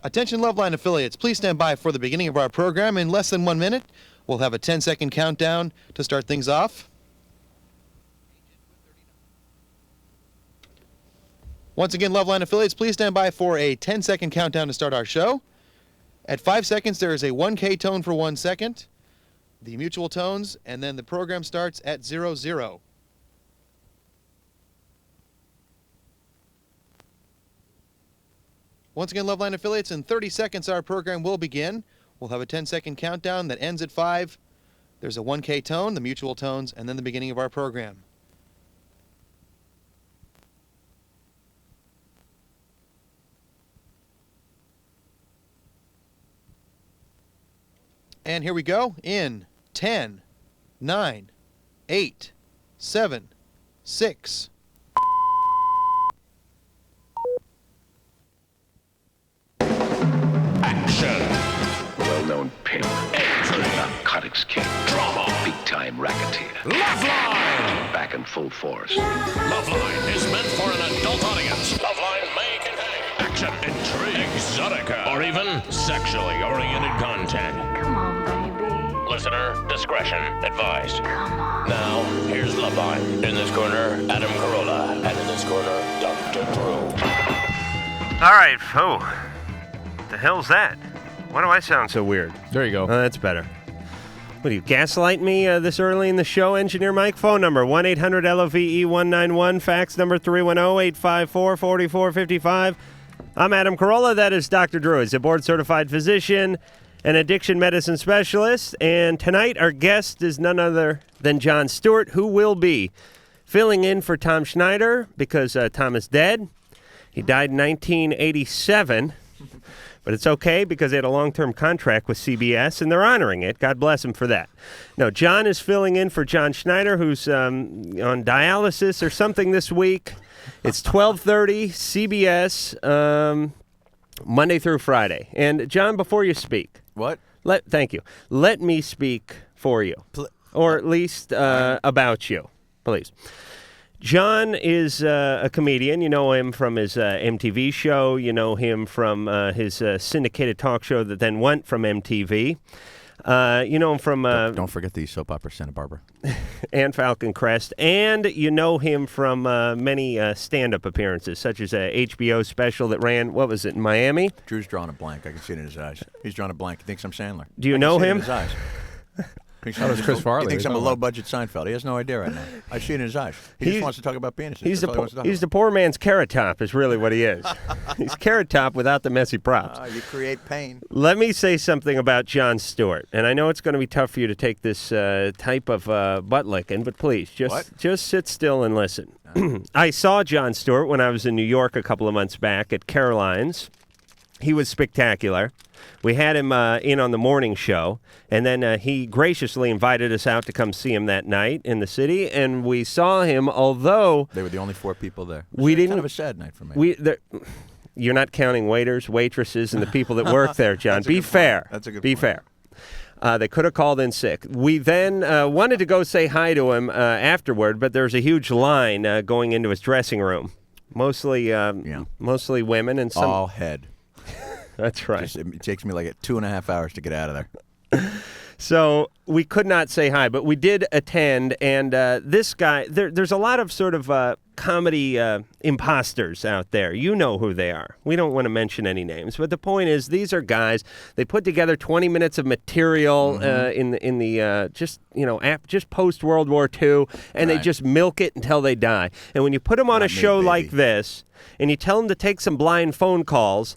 Attention LoveLine affiliates, please stand by for the beginning of our program. In less than 1 minute, we'll have a 10-second countdown to start things off. Once again, LoveLine affiliates, please stand by for a 10-second countdown to start our show. At 5 seconds, there is a 1K tone for 1 second, the mutual tones, and then the program starts at 00. Once again, LoveLine affiliates, in 30 seconds our program will begin. We'll have a 10-second countdown that ends at 5. There's a 1K tone, the mutual tones, and then the beginning of our program. And here we go in 10, 9, 8, 7, 6. Well-known pimp, narcotics king, drama, big-time racketeer, LoveLine, back in full force. LoveLine is meant for an adult audience. LoveLine may contain action, intrigue, exotica, or even sexually oriented content. Come on, baby. Listener discretion advised. Come on. Now, here's LoveLine. In this corner, Adam Carolla, and in this corner, Dr. Drew. All right, the hell's that? Why do I sound so weird? There you go. Oh, that's better. What, do you gaslight me this early in the show, Engineer Mike? Phone number, 1-800-LOVE-191. Fax number, 310-854-4455. I'm Adam Carolla. That is Dr. Drew. He's a board-certified physician, an addiction medicine specialist. And tonight, our guest is none other than Jon Stewart, who will be filling in for Tom Schneider because Tom is dead. He died in 1987. But it's okay because they had a long-term contract with CBS, and they're honoring it. God bless him for that. No, Jon is filling in for Jon Schneider, who's on dialysis or something this week. It's 12:30, CBS, Monday through Friday. And, Jon, before you speak. What? Thank you. Let me speak for you, or at least about you, please. Jon is a comedian. You know him from his MTV show. You know him from his syndicated talk show that then went from MTV. You know him from... Don't forget the soap opera Santa Barbara. And Falcon Crest. And you know him from many stand-up appearances, such as a HBO special that ran, what was it, in Miami? Drew's drawing a blank. I can see it in his eyes. He's drawing a blank. He thinks I'm Sandler. Do you know him? I can see it in his eyes. That was Chris Farley. He thinks I'm a low-budget Seinfeld. He has no idea right now. I see it in his eyes. He just wants to talk about penises. He's the poor man's Carrot Top is really what he is. He's Carrot Top without the messy props. You create pain. Let me say something about Jon Stewart. And I know it's going to be tough for you to take this type of butt licking, but please, just sit still and listen. I saw Jon Stewart when I was in New York a couple of months back at Caroline's. He was spectacular. We had him in on the morning show, and then he graciously invited us out to come see him that night in the city, and we saw him, although... They were the only 4 people there. We didn't... kind of a sad night for me. You're not counting waiters, waitresses, and the people that work there, Jon. Be fair. That's a good Be point. fair. They could have called in sick. We then wanted to go say hi to him afterward, but there's a huge line going into his dressing room. Mostly women and some... All head. That's right. It takes me like 2.5 hours to get out of there. So we could not say hi, but we did attend, and this guy, there's a lot of sort of comedy imposters out there. You know who they are. We don't want to mention any names, but the point is these are guys, they put together 20 minutes of material in the just post-World War II, and they just milk it until they die. And when you put them on a show like this, and you tell them to take some blind phone calls,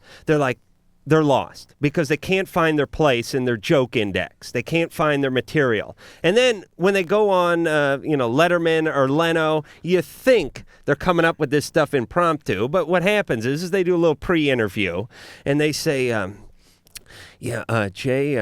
they're lost because they can't find their place in their joke index. They can't find their material. And then when they go on, Letterman or Leno, you think they're coming up with this stuff impromptu. But what happens is they do a little pre-interview, and they say, Jay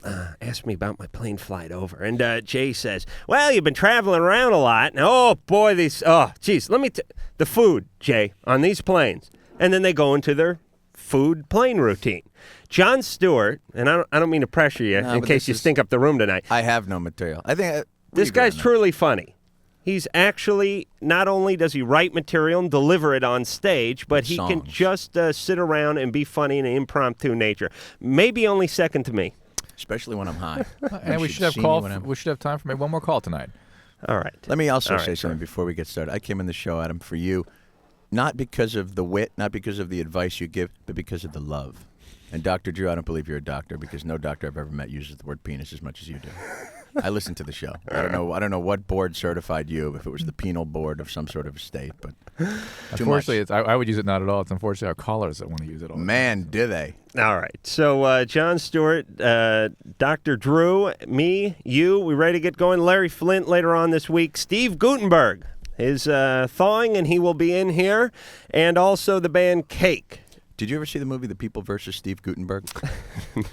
asked me about my plane flight over. And Jay says, well, you've been traveling around a lot. And, oh, boy, let me the food, Jay, on these planes. And then they go into their food plane routine. Jon Stewart, and I don't mean to pressure you in case you stink up the room tonight. I have no material. I think this guy's truly funny. He's actually, not only does he write material and deliver it on stage, but he can just sit around and be funny in an impromptu nature. Maybe only second to me. Especially when I'm high. And we should have time for maybe one more call tonight. All right. Let me also say something before we get started. I came in the show, Adam, for you, not because of the wit, not because of the advice you give, but because of the love. And Dr. Drew, I don't believe you're a doctor, because no doctor I've ever met uses the word penis as much as you do. I listen to the show. I don't know what board certified you, if it was the penal board of some sort of state, but unfortunately, I would use it not at all. It's unfortunately our callers that want to use it all. Man, do they? All right. So Jon Stewart, Dr. Drew, me, you, we ready to get going? Larry Flint later on this week. Steve Guttenberg is thawing, and he will be in here, and also the band Cake. Did you ever see the movie The People versus Steve Guttenberg?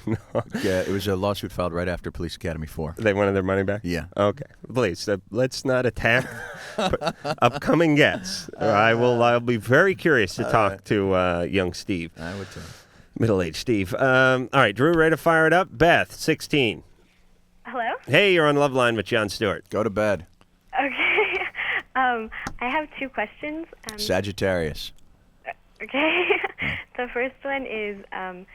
No. Yeah, it was a lawsuit filed right after Police Academy 4. They wanted their money back? Yeah. Okay. Please, let's not attack upcoming guests. I'll be very curious to talk to young Steve. I would too. Middle-aged Steve. All right, Drew, ready to fire it up? Beth, 16. Hello? Hey, you're on LoveLine with Jon Stewart. Go to bed. Okay. I have 2 questions. Sagittarius. Okay. The first one is, I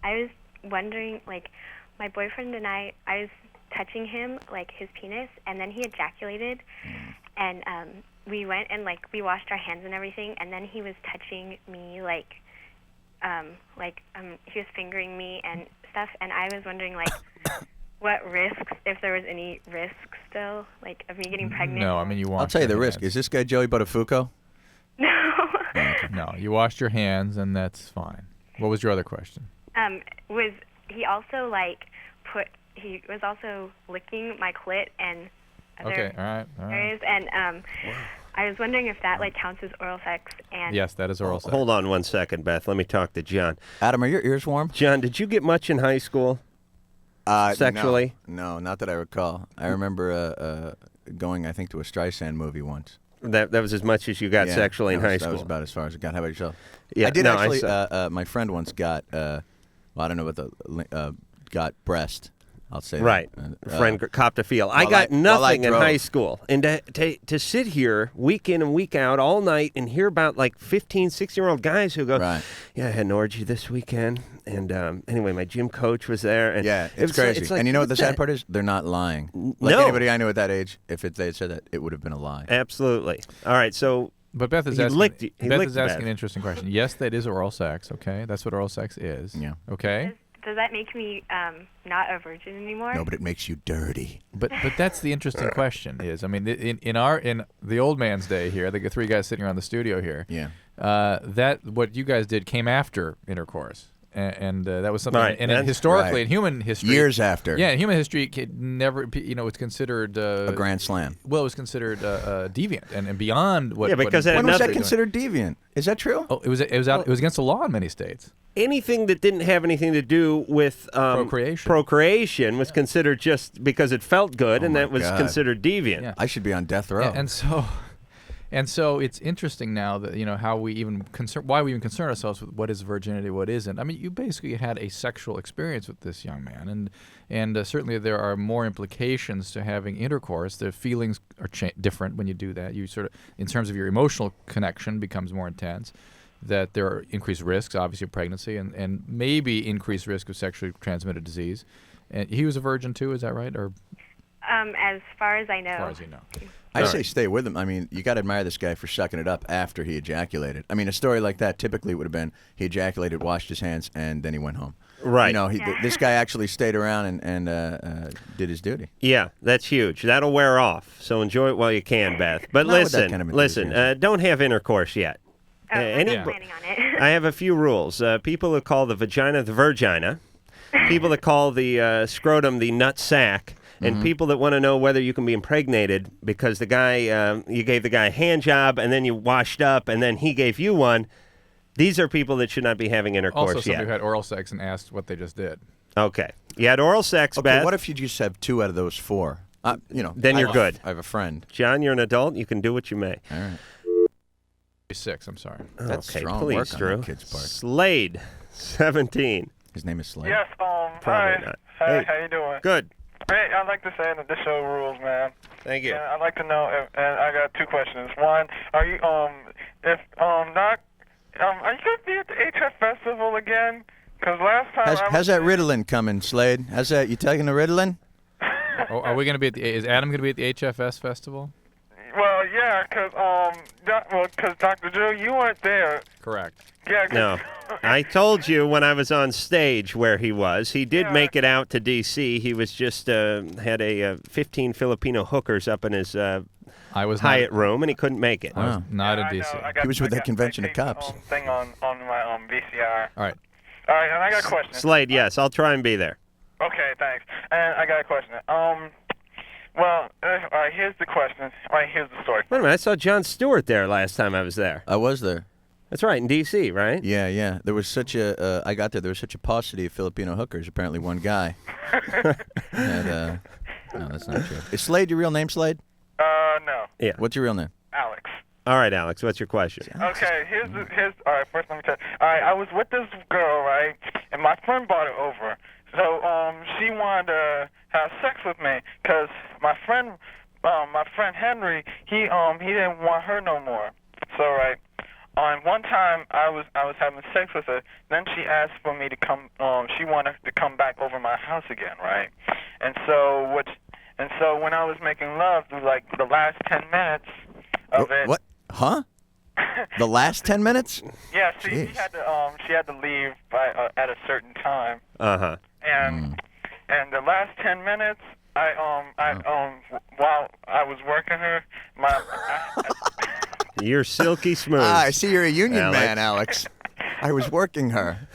was wondering, like, my boyfriend and I was touching him, like, his penis, and then he ejaculated, and we went and, like, we washed our hands and everything, and then he was touching me, he was fingering me and stuff, and I was wondering, like, what risks, if there was any risk still, like, of me getting pregnant. No, I mean, you washed I'll tell you the your risk. hands. Is this guy Joey Buttafuoco? No. No, you washed your hands, and that's fine. What was your other question? Was he also, like, he was also licking my clit and other Okay, all right. areas, and I was wondering if that, like, counts as oral sex. And Yes, that is oral sex. Hold on 1 second, Beth. Let me talk to John. Adam, are your ears warm? John, did you get much in high school? Sexually? No, not that I recall. I remember going, I think, to a Streisand movie once. That was as much as you got sexually in high school. That was about as far as I got. How about yourself? Yeah, I did no, actually. My friend once got, I don't know what got breast. I'll say right. that. Friend copped a feel. I got nothing in high school. And to sit here week in and week out all night and hear about like 15, 16-year-old guys who go, yeah, I had an orgy this weekend. And anyway, my gym coach was there. And yeah, it's crazy. Like, and you know what the sad part is? They're not lying. Like anybody I knew at that age, if they had said that, it would have been a lie. Absolutely. All right, so... But Beth is asking an interesting question. Yes, that is oral sex, okay? That's what oral sex is. Yeah. Okay? Does that make me not a virgin anymore? No, but it makes you dirty. But that's the interesting question is, I mean, in the old man's day here, the 3 guys sitting around the studio here, that what you guys did came after intercourse. And that was something, and historically, in human history, years after, in human history, it never, was considered a grand slam. Well, it was considered deviant and beyond what. Yeah, because when was that considered deviant? Is that true? Oh, it was against the law in many states. Anything that didn't have anything to do with procreation was considered just because it felt good, and that was considered deviant. Yeah. I should be on death row. And so it's interesting now that how we even why we even concern ourselves with what is virginity, what isn't. I mean, you basically had a sexual experience with this young man, and certainly there are more implications to having intercourse. The feelings are different when you do that. You sort of, in terms of your emotional connection, becomes more intense. That there are increased risks, obviously, of pregnancy, and maybe increased risk of sexually transmitted disease. And he was a virgin too, is that right? Or as far as I know. As far as you know. I say stay with him. I mean, you got to admire this guy for sucking it up after he ejaculated. I mean, a story like that typically would have been he ejaculated, washed his hands, and then he went home. Right. This guy actually stayed around and did his duty. Yeah, that's huge. That'll wear off. So enjoy it while you can, Beth. But listen, don't have intercourse yet. I'm planning on it. I have a few rules. People that call the vagina the virgina, people that call the scrotum the nut sack, and people that want to know whether you can be impregnated because the guy, you gave the guy a hand job and then you washed up and then he gave you one. These are people that should not be having intercourse yet. Also, somebody who had oral sex and asked what they just did. Okay. You had oral sex, Okay, Beth. what if you just have 2 out of those 4? Then you're good. I have a friend. John, you're an adult. You can do what you may. All right. 6, I'm sorry. That's okay, strong please, work Drew. on that kid's part. Slade, 17. His name is Slade? Yes, Probably hi. not. Hi, Hey. how you doing? Good. Hey, I'd like to say that this show rules, man. Thank you. And I'd like to know, and I got two questions. One, are you are you gonna be at the HF Festival again? Because last time How's that Ritalin coming, Slade? How's that? You taking the Ritalin? Are we going to be at the? Is Adam going to be at the HFS festival? Well, yeah, because Dr. Drew, you weren't there. Correct. Yeah. 'Cause No. I told you when I was on stage where he was. He did make it out to D.C. He was just had 15 Filipino hookers up in his Hyatt room, and he couldn't make it. I was not in D.C. He was with that convention of cops. Thing on my VCR. All right. All right, and I got a question. Slade, yes, I'll try and be there. Okay, thanks. And I got a question. Well, all right, here's the question. All right, here's the story. Wait a minute, I saw Jon Stewart there last time I was there. I was there. That's right, in D.C., right? Yeah. There was such a. I got there. There was such a paucity of Filipino hookers. Apparently, one guy. No, that's not true. Is Slade your real name, Slade? No. Yeah. What's your real name? Alex. All right, Alex, what's your question? Okay, here's all right, first let me tell you. All right, I was with this girl, right? And my friend brought her over. So, she wanted to have sex with me cuz my friend Henry, he didn't want her no more. So, right. On one time I was having sex with her, then she asked for me to come she wanted to come back over my house again, right? And so when I was making love through like the last 10 minutes of it. What? Huh? The last 10 minutes? Yeah, she had to leave by at a certain time. Uh-huh. And the last 10 minutes, while I was working her, You're silky smooth. I see you're a union Alex. man, Alex. I was working her.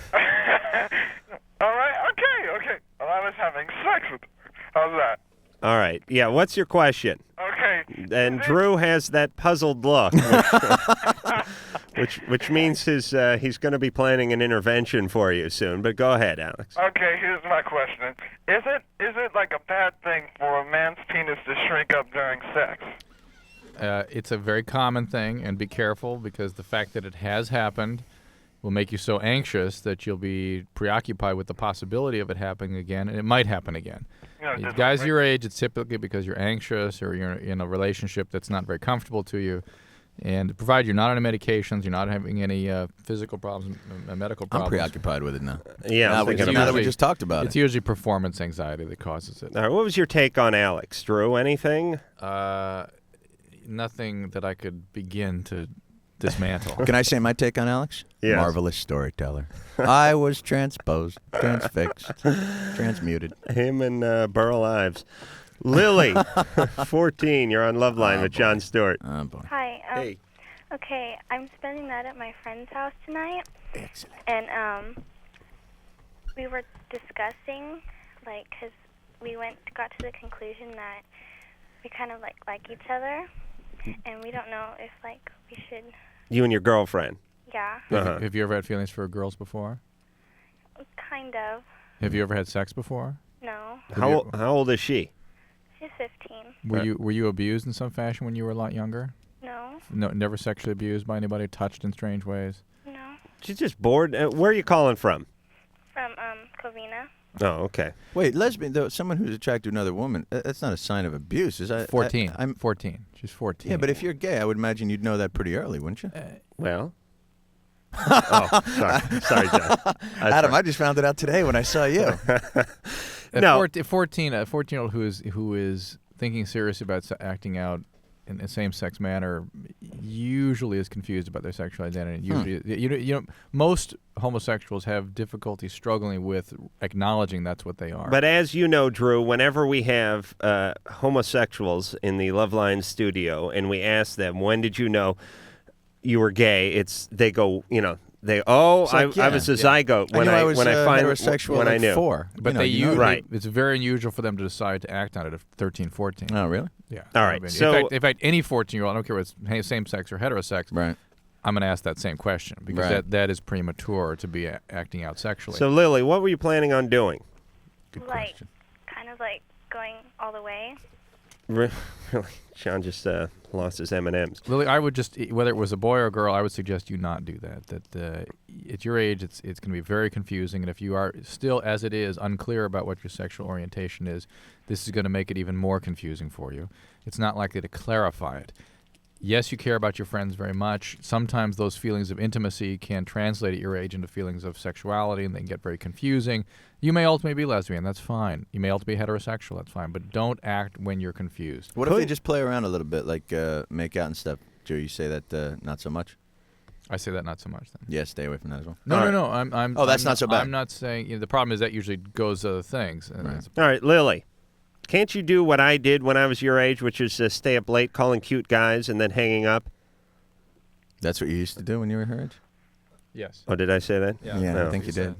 All right, okay. Well, I was having sex with her. How's that? All right. Yeah, what's your question? Okay. And Drew has that puzzled look, which means he's going to be planning an intervention for you soon. But go ahead, Alex. Okay, here's my question. Is it like a bad thing for a man's penis to shrink up during sex? It's a very common thing, and be careful because the fact that it has happened will make you so anxious that you'll be preoccupied with the possibility of it happening again, and it might happen again. Guys your age, it's typically because you're anxious or you're in a relationship that's not very comfortable to you. And provided you're not on any medications, you're not having any physical problems, medical problems. I'm preoccupied with it now. Yeah, now that we just talked about it's usually performance anxiety that causes it. All right, what was your take on Alex, Drew? Anything? Nothing that I could begin to dismantle. Can I say my take on Alex? Yes. Marvelous storyteller. I was transposed, transfixed, transmuted. Him and Burl Ives. Lily, 14. You're on LoveLine with Jon Stewart. Oh, boy. Hi. Hey. Okay, I'm spending that at my friend's house tonight. Excellent. And we were discussing, like, because we got to the conclusion that we kind of like each other, and we don't know if like we should. You and your girlfriend. Yeah. Uh-huh. Have you ever had feelings for girls before? Kind of. Have you ever had sex before? No. How old is she? She's 15. Were you abused in some fashion when you were a lot younger? No. No, never sexually abused by anybody, touched in strange ways? No. She's just bored. Where are you calling from? From Covina. Oh, okay. Wait, lesbian, though, someone who's attracted to another woman, that's not a sign of abuse. Is that 14. I'm 14. She's 14. Yeah, but if you're gay, I would imagine you'd know that pretty early, wouldn't you? Well. Oh, sorry, John. Adam, I just found it out today when I saw you. No. A 14-year-old who is thinking seriously about acting out in a same-sex manner usually is confused about their sexual identity. Usually, most homosexuals have difficulty struggling with acknowledging that's what they are. But as you know, Drew, whenever we have homosexuals in the LoveLine studio and we ask them, when did you know you were gay? They go, I was a zygote when I heterosexual when I knew. 4. But right. It's very unusual for them to decide to act on it at 13, 14. Oh, really? Yeah. All right. In fact, any 14-year-old, I don't care if it's same sex or heterosexual, right. I'm going to ask that same question because that is premature to be acting out sexually. So, Lily, what were you planning on doing? Good like, question. kind of like going all the way. Really, John just lost his M&Ms. Lily, I would just, whether it was a boy or a girl, I would suggest you not do that. That at your age, it's going to be very confusing, and if you are still, as it is, unclear about what your sexual orientation is, this is going to make it even more confusing for you. It's not likely to clarify it. Yes, you care about your friends very much. Sometimes those feelings of intimacy can translate at your age into feelings of sexuality, and they can get very confusing. You may ultimately be lesbian. That's fine. You may ultimately be heterosexual. That's fine. But don't act when you're confused. What if they just play around a little bit, like make out and stuff? Joe, you say that not so much? I say that not so much then. Yeah, stay away from that as well. No. That's not so bad. I'm not saying. The problem is that usually goes to other things. Right. All right, Lily. Can't you do what I did when I was your age, which is stay up late calling cute guys and then hanging up? That's what you used to do when you were her age? Yes. Oh, did I say that? Yeah, Yeah, I think you did.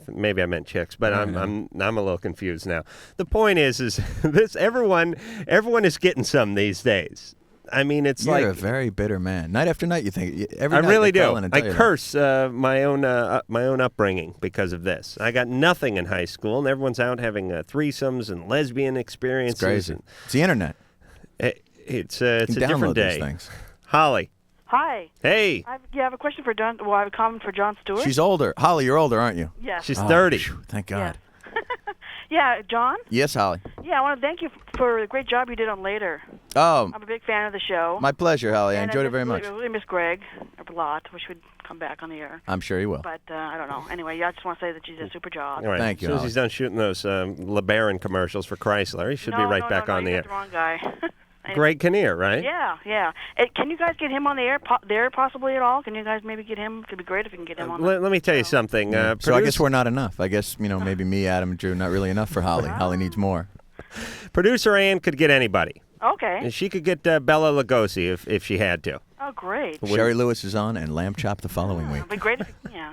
Maybe I meant chicks, but No, I'm a little confused now. The point is this: everyone is getting some these days. I mean, it's You're like a very bitter man. Night after night, you think every I night really they do. call in and I tell you that. curse my own upbringing because of this. I got nothing in high school, and everyone's out having threesomes and lesbian experiences. It's crazy. and It's the internet. It's You a can different download these day. things. Holly, Hi. hey, I have a question for Jon. Well, I have a comment for Jon Stewart. She's older. Holly, you're older, aren't you? Yes. she's Oh, 30. phew, thank God. Yeah, John. Yes, Holly. Yeah, I want to thank you for the great job you did on Later. Oh, I'm a big fan of the show. my pleasure, Holly. I And enjoyed it very much. I really miss Greg a lot. Wish we'd come back on the air. I'm sure he will. But I don't know. Anyway, I just want to say that you did a super job. All right. Thank you, As soon as Holly. he's done shooting those LeBaron commercials for Chrysler, he should be right back on the you air. got the wrong guy. Greg Kinnear, right? Yeah. Can you guys get him on the air there possibly at all? Can you guys maybe get him? It'd be great if you can get him on. Let me tell you something. So I guess we're not enough. I guess, maybe me, Adam, and Drew, not really enough for Holly. Holly needs more. Producer Ann could get anybody. Okay. And she could get Bella Lugosi if she had to. Oh, great. Sherry Lewis is on, and Lamb Chop the following week. It'd be great if okay.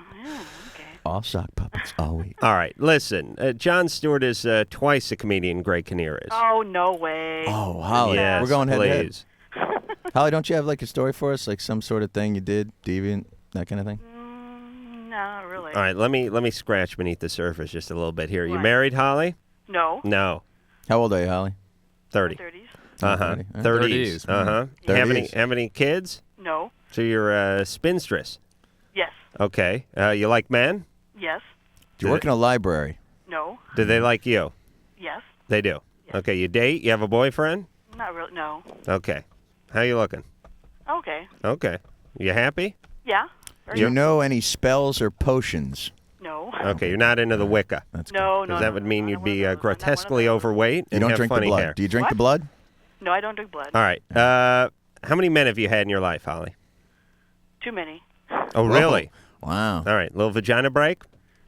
All sock puppets all week. All right, listen. Jon Stewart is twice the comedian Greg Kinnear is. Oh, no way. Oh, Holly, Yes, we're going head to head. please. Holly, don't you have like a story for us, like some sort of thing you did, deviant, that kind of thing? No, not really. All right, let me scratch beneath the surface just a little bit here. You Right. married, Holly? No. No. How old are you, Holly? 30. 30s. Uh-huh. 30. 30s. Uh-huh. 30s. Have any kids? No. So you're a spinstress. Yes. Okay. You like men? Yes. Do you work in a library? No. Do they like you? Yes. They do. Okay, you date? You have a boyfriend? Not really. No. Okay. How you looking? Okay. Okay. You happy? Yeah. Do you know any spells or potions? No. Okay, you're not into the Wicca. That's No. Because that would mean you'd be grotesquely overweight You and don't have drink the funny blood. hair. Do you drink What? the blood? No, I don't drink blood. All right. How many men have you had in your life, Holly? Too many. Oh, really? Wow. All right. Little vagina break?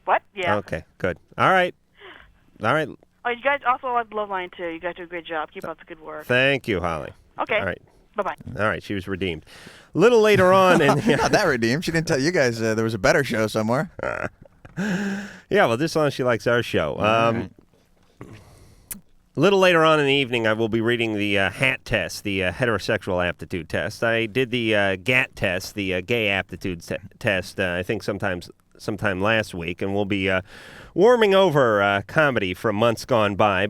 What? Yeah. Okay, good. All right. Oh, you guys also love LoveLine too. You guys do a great job. Keep up the good work. Thank you, Holly. Okay. All right. Bye-bye. All right, she was redeemed. A little later on in Not that redeemed. She didn't tell you guys there was a better show somewhere. Yeah, well, this long she likes our show. A little later on in the evening, I will be reading the HAT test, the heterosexual aptitude test. I did the GAT test, the gay aptitude test, I think sometime last week, and we'll be warming over comedy from months gone by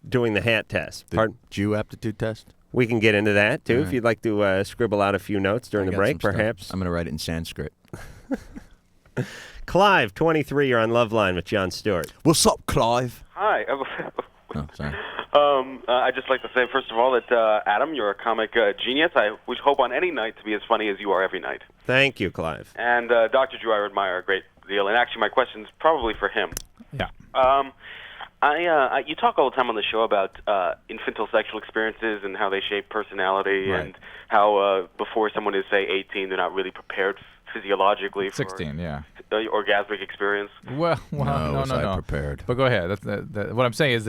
doing the HAT test. The Jew aptitude test? We can get into that, too, All if right. you'd like to scribble out a few notes during I the got break, some stuff. perhaps. I'm going to write it in Sanskrit. Clive, 23, you're on LoveLine with Jon Stewart. What's up, Clive? Hi. Oh, sorry. I'd just like to say, first of all, that Adam, you're a comic genius. I would hope on any night to be as funny as you are every night. Thank you, Clive. And Dr. Drew, I admire a great deal. And actually, my question's probably for him. Yeah. You talk all the time on the show about infantile sexual experiences and how they shape personality, Right. and how before someone is, say, 18, they're not really prepared physiologically for 16, yeah. Orgasmic experience. Well, No, was I no. prepared? But go ahead. What I'm saying is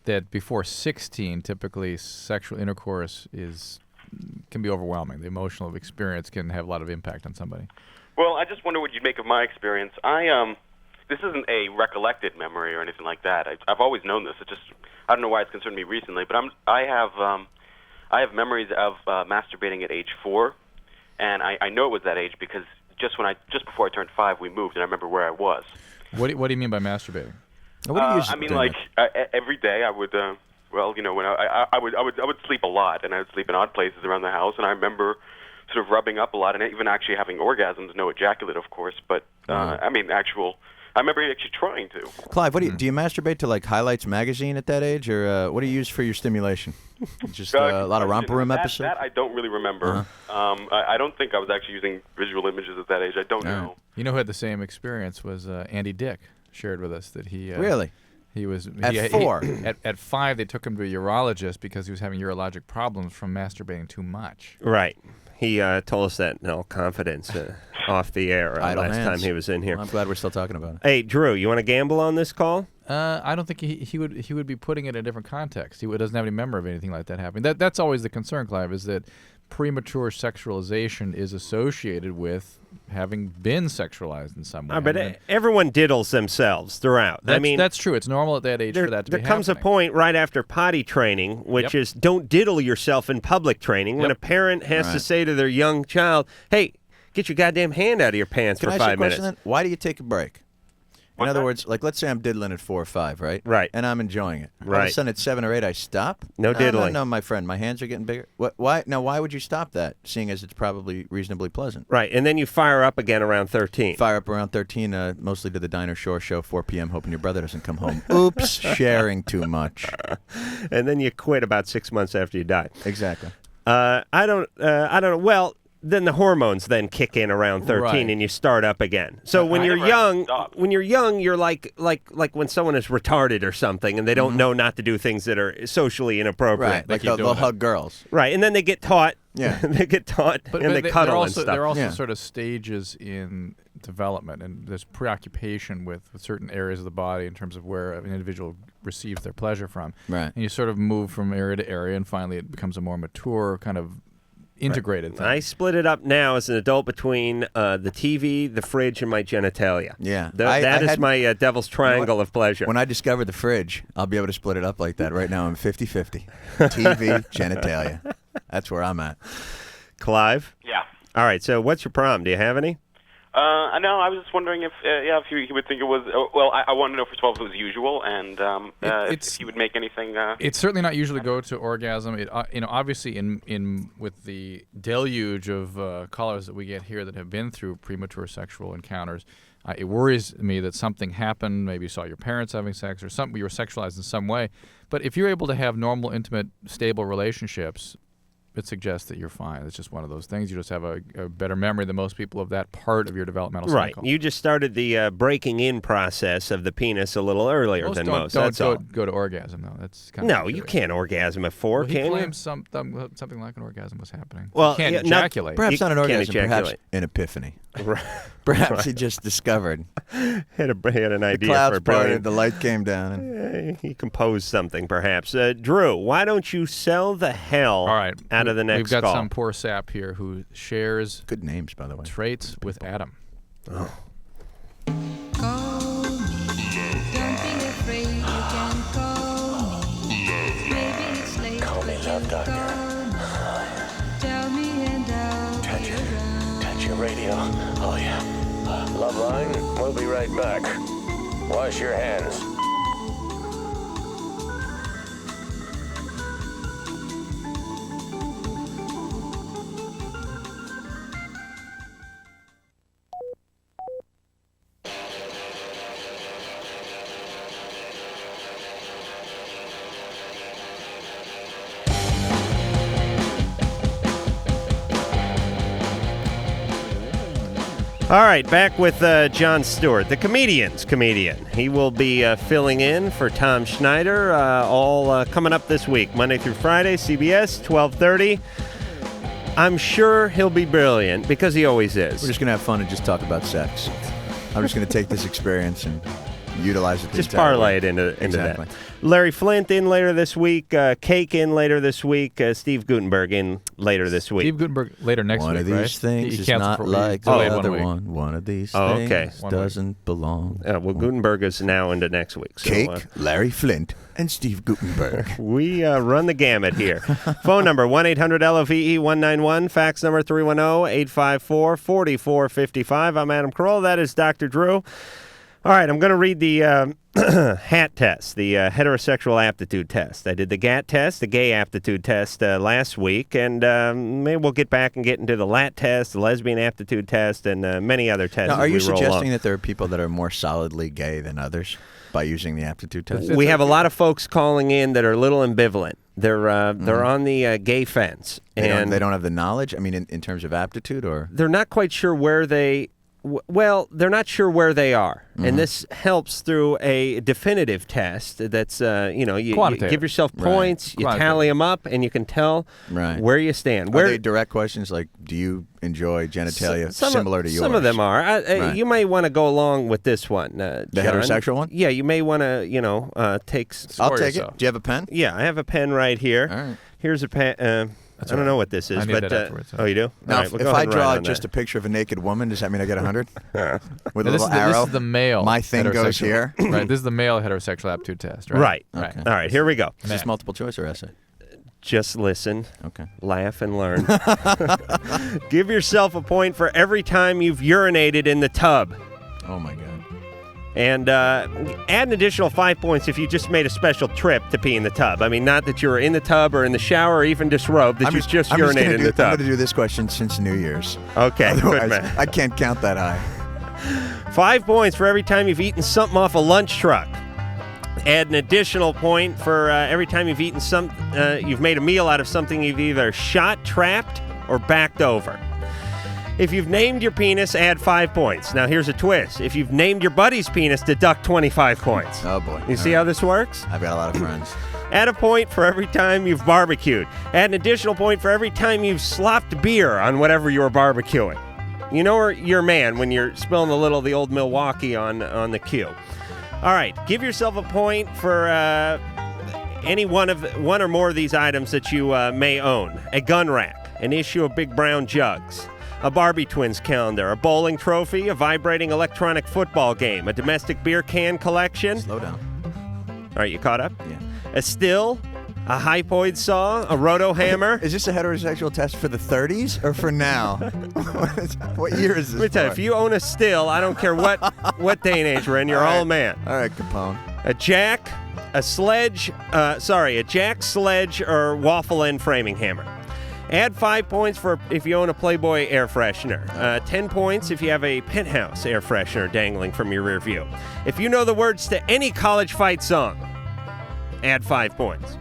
that before 16, typically sexual intercourse can be overwhelming. The emotional experience can have a lot of impact on somebody. Well, I just wonder what you'd make of my experience. This isn't a recollected memory or anything like that. I've always known this. I don't know why it's concerned me recently, but I have memories of masturbating at age 4, and I know it was that age because just before I turned 5, we moved, and I remember where I was. What do you mean by masturbating? What do you usually I mean, do? like every day I would well, you know, when I would sleep a lot, and I would sleep in odd places around the house, and I remember sort of rubbing up a lot, and even actually having orgasms, no ejaculate, of course, but I mean, I remember actually trying to. Clive, what do you massaturbate to like Highlights magazine at that age, or what do you use for your stimulation? Just a lot of romper room episodes? That I don't really remember. I don't think I was actually using visual images at that age. I don't know. You know who had the same experience was Andy Dick. Shared with us that he really. He was at 4. At 5, they took him to a urologist because he was having urologic problems from masturbating too much. Right. He told us that in all confidence off the air last time he was in here. Well, I'm glad we're still talking about it. Hey, Drew, you want to gamble on this call? I don't think he would be putting it in a different context. He doesn't have any memory of anything like that happening. That's always the concern, Clive, is that premature sexualization is associated with having been sexualized in some way. But everyone diddles themselves throughout. That's true. It's normal at that age for that to be happening. There comes a point right after potty training, which is don't diddle yourself in public training, when a parent has to say to their young child, hey, get your goddamn hand out of your pants for 5 minutes. Can I ask you a question then? Why do you take a break? In other words, like let's say I'm diddling at 4 or 5, right? Right. And I'm enjoying it. All of Right. a sudden at 7 or 8, I stop. No diddling. No, my friend, my hands are getting bigger. Why? Now, why would you stop that? Seeing as it's probably reasonably pleasant. Right, and then you fire up again around 13. Fire up around 13, mostly to the Diner Shore show, 4 p.m., hoping your brother doesn't come home. Oops, sharing too much. And then you quit about 6 months after you die. Exactly. I don't know. Well, then the hormones then kick in around 13 and you start up again. So when you're young, you're like when someone is retarded or something and they don't know not to do things that are socially inappropriate. Right, like they'll hug girls. Right, and then they get taught. Yeah. They get taught and they cuddle and stuff. There are also sort of stages in development, and there's preoccupation with certain areas of the body in terms of where an individual receives their pleasure from. Right. And you sort of move from area to area, and finally it becomes a more mature kind of integrated thing. I split it up now as an adult between the TV, the fridge, and my genitalia. Yeah. That is my devil's triangle of pleasure. When I discover the fridge, I'll be able to split it up like that. Right now I'm 50-50. TV, genitalia. That's where I'm at. Clive? Yeah. All right, so what's your problem? Do you have any? No, I was just wondering if he would think it was. Well, I wanted to know first of all if it was usual, and if he would make anything. It's certainly not usually go to orgasm. It, obviously, in with the deluge of callers that we get here that have been through premature sexual encounters, it worries me that something happened. Maybe you saw your parents having sex, or something. You were sexualized in some way. But if you're able to have normal, intimate, stable relationships, it suggests that you're fine. It's just one of those things. You just have a better memory than most people of that part of your developmental cycle. Right. You just started the breaking in process of the penis a little earlier than most. That's all. Go to orgasm, though. That's kind of you can't orgasm at 4, well, can you? He claimed something like an orgasm was happening. Well, you can't ejaculate. Perhaps not an orgasm, ejaculate. perhaps an epiphany. Right. Perhaps he just discovered. Had an idea the clouds for a brilliant. parted, the light came down. And he composed something, perhaps. Drew, why don't you sell the hell out of the next We've got call? some poor sap here who shares good names, by the way. Traits with Adam. Oh. Call me. Don't be afraid, you can call me. Maybe it's late, Call me Love Doctor. Tell me and I'll be around. Touch your radio. Oh, yeah. LoveLine, we'll be right back. Wash your hands. All right, back with Jon Stewart, the comedian's comedian. He will be filling in for Tom Schneider, all coming up this week, Monday through Friday, CBS, 12:30. I'm sure he'll be brilliant, because he always is. We're just going to have fun and just talk about sex. I'm just going to take this experience and utilize it. Just parlay it into that. Larry Flint in later this week. Cake in later this week. Steve Gutenberg in later this week. Steve Gutenberg later next week, One of these things He is canceled not for- like the delayed other week. one. One of these okay. things doesn't belong. Well, Gutenberg is now into next week. So, Cake, Larry Flint, and Steve Gutenberg. We run the gamut here. Phone number 1-800-LOVE-191. Fax number 310-854-4455. I'm Adam Carolla. That is Dr. Drew. All right, I'm going to read the HAT test, the heterosexual aptitude test. I did the GAT test, the gay aptitude test last week, and maybe we'll get back and get into the LAT test, the lesbian aptitude test, and many other tests. Now, are you as we roll suggesting along. that there are people that are more solidly gay than others by using the aptitude test? We have a lot of folks calling in that are a little ambivalent. They're on the gay fence, and they don't have the knowledge. I mean, in terms of aptitude, or they're not quite sure where they. Well, they're not sure where they are, and this helps through a definitive test. That's you give yourself points, you tally them up, and you can tell where you stand. Are they direct questions like, "Do you enjoy genitalia similar to yours?" Some of them are. You may want to go along with this one. The heterosexual one? Yeah, you may want to take. I'll take it. Do you have a pen? Yeah, I have a pen right here. All right. Here's a pen. I don't know what this is, I need but that afterwards. oh, you do? Now, All right, if I draw just a picture of a naked woman, does that mean I get 100? With a little arrow? This is the male. My thing goes heterosexual. here. Right. This is the male heterosexual aptitude test. Right. Right. All right. Here we go. Is this multiple choice or essay? Just listen. Okay. Laugh and learn. Give yourself a point for every time you've urinated in the tub. Oh my God. And add an additional 5 points if you just made a special trip to pee in the tub. I mean, not that you were in the tub or in the shower or even disrobed, that you just urinated in the tub. I'm going to do this question since New Year's. Okay, Otherwise, good man. I can't count that high. 5 points for every time you've eaten something off a lunch truck. Add an additional point for every time you've eaten you've made a meal out of something you've either shot, trapped, or backed over. If you've named your penis, add 5 points. Now, here's a twist. If you've named your buddy's penis, deduct 25 points. Oh, boy. You see how this works? I've got a lot of friends. Add a point for every time you've barbecued. Add an additional point for every time you've slopped beer on whatever you're barbecuing. You know you're a man when you're spilling the old Milwaukee on the cue. All right, give yourself a point for any one or more of these items that you may own. A gun rack, an issue of big brown jugs, a Barbie Twins calendar, a bowling trophy, a vibrating electronic football game, a domestic beer can collection. Slow down. All right, you caught up? Yeah. A still, a hypoid saw, a roto hammer. Is this a heterosexual test for the 30s or for now? What year is this? Let me tell you, if you own a still, I don't care what day and age we're in, you're all a man. All right, Capone. A jack, a jack, sledge, or waffle end framing hammer. Add 5 points for if you own a Playboy air freshener. 10 points if you have a Penthouse air freshener dangling from your rear view. If you know the words to any college fight song, add 5 points.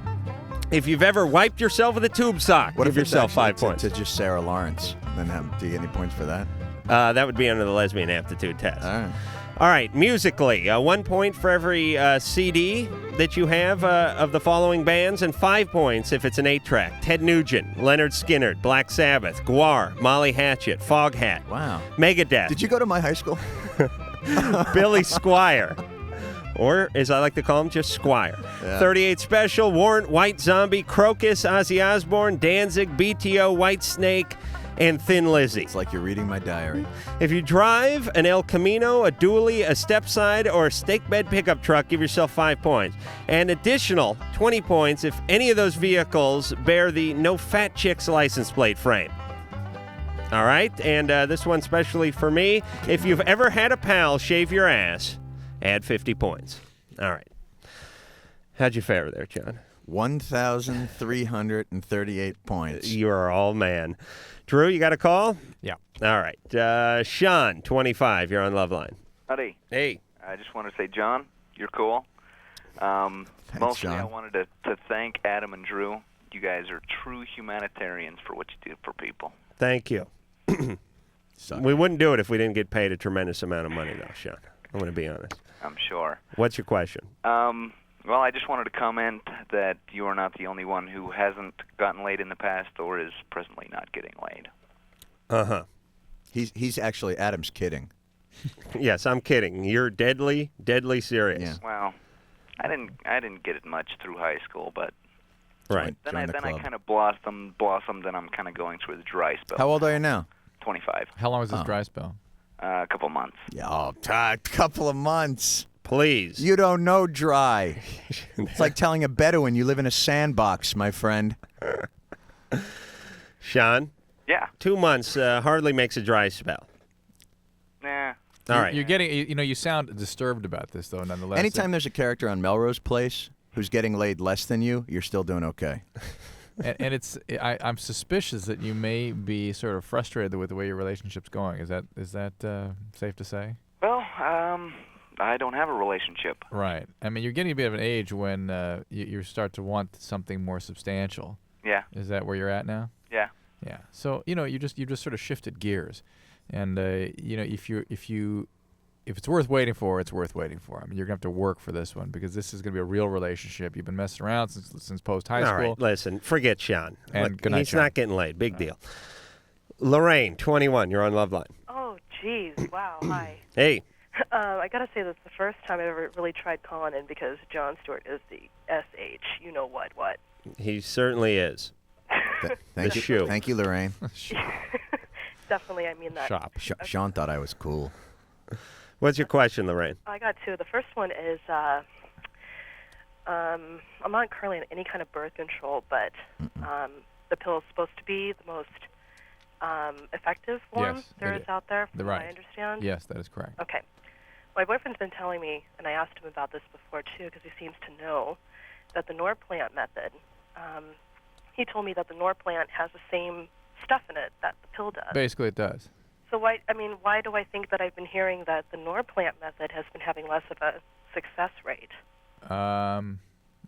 If you've ever wiped yourself with a tube sock, give yourself 5 points. To just Sarah Lawrence, then do you get any points for that? That would be under the lesbian aptitude test. All right. All right, musically, 1 point for every CD that you have of the following bands, and 5 points if it's an 8-track. Ted Nugent, Leonard Skinner, Black Sabbath, Gwar, Molly Hatchet, Foghat. Wow. Megadeth. Did you go to my high school? Billy Squire. Or, as I like to call him, just Squire. Yeah. 38 Special, Warrant, White Zombie, Crocus, Ozzy Osbourne, Danzig, BTO, White Snake, and Thin Lizzy. It's like you're reading my diary. If you drive an El Camino, a dually, a stepside, or a stake bed pickup truck, give yourself 5 points. And additional 20 points if any of those vehicles bear the No Fat Chicks license plate frame. All right? And this one specially for me. If you've ever had a pal shave your ass, add 50 points. All right. How'd you fare there, John? 1,338 points. You are all man. Drew, you got a call? Yeah. All right. Sean, 25. You're on LoveLine. Howdy. Hey. I just want to say, John, you're cool. Mostly Sean. I wanted to thank Adam and Drew. You guys are true humanitarians for what you do for people. Thank you. We wouldn't do it if we didn't get paid a tremendous amount of money, though, Sean. I'm going to be honest. I'm sure. What's your question? Well, I just wanted to comment that you are not the only one who hasn't gotten laid in the past or is presently not getting laid. Uh-huh. He's actually, Adam's kidding. Yes, I'm kidding. You're deadly, deadly serious. Yeah. Well, I didn't get it much through high school, but right. Then I kind of blossomed, and I'm kind of going through the dry spell. How old are you now? 25. How long was this dry spell? A couple months. Yeah, a couple of months. Please. You don't know dry. It's like telling a Bedouin you live in a sandbox, my friend. Sean? Yeah. 2 months hardly makes a dry spell. Nah. All right. You're getting, you sound disturbed about this, though, nonetheless. Anytime there's a character on Melrose Place who's getting laid less than you're still doing okay. and I'm suspicious that you may be sort of frustrated with the way your relationship's going. Is that safe to say? Well, I don't have a relationship. Right. I mean, you're getting a bit of an age when you start to want something more substantial. Yeah. Is that where you're at now? Yeah. Yeah. So you just sort of shifted gears, and if it's worth waiting for, it's worth waiting for. I mean, you're gonna have to work for this one because this is gonna be a real relationship. You've been messing around since post high school. All right, listen, forget Sean. And Look, good night, he's Sean. not getting laid. Big deal. Lorraine, 21. You're on LoveLine. Oh, geez. Wow. Hi. Hey. I got to say that's the first time I ever really tried calling in because Jon Stewart is the SH. You know what? He certainly is. Thank The you, shoe. Thank you, Lorraine. Definitely, I mean that. Sean thought I was cool. What's your question, Lorraine? I got two. The first one is I'm not currently on any kind of birth control, but the pill is supposed to be the most effective one there is out there, from what I understand. Yes, that is correct. Okay. My boyfriend's been telling me, and I asked him about this before too, because he seems to know that the Norplant method. He told me that the Norplant has the same stuff in it that the pill does. Basically, it does. So why do I think that I've been hearing that the Norplant method has been having less of a success rate? I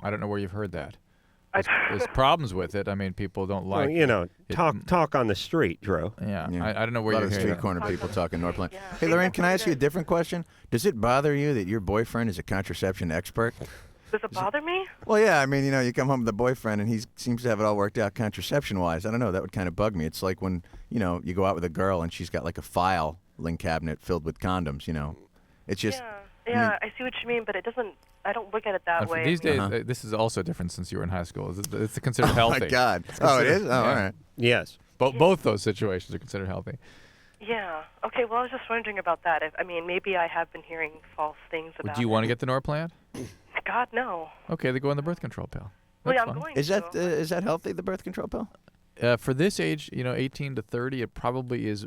don't know where you've heard that. There's problems with it. I mean, people don't like. Well, talk on the street, Drew. Yeah. I don't know where a lot you're of the hearing street that. corner people talking Norplant. Hey, Lorraine, can I ask you a different question? Does it bother you that your boyfriend is a contraception expert? Does it bother me? Well, yeah. I mean, you come home with a boyfriend and he seems to have it all worked out contraception-wise. I don't know. That would kind of bug me. It's like when, you go out with a girl and she's got like a filing cabinet filled with condoms, It's just. Yeah, I see what you mean, but it doesn't. I don't look at it that way. These days, this is also different since you were in high school. It's considered healthy. Oh, my God. Oh, it is? Oh, all right. Yes. Both those situations are considered healthy. Yeah. Okay, well, I was just wondering about that. Maybe I have been hearing false things about Do you want to get the Norplant? God, no. Okay, they go on the birth control pill. Well, That's yeah, I'm fine. going Is that healthy, the birth control pill? For this age, 18 to 30, it probably is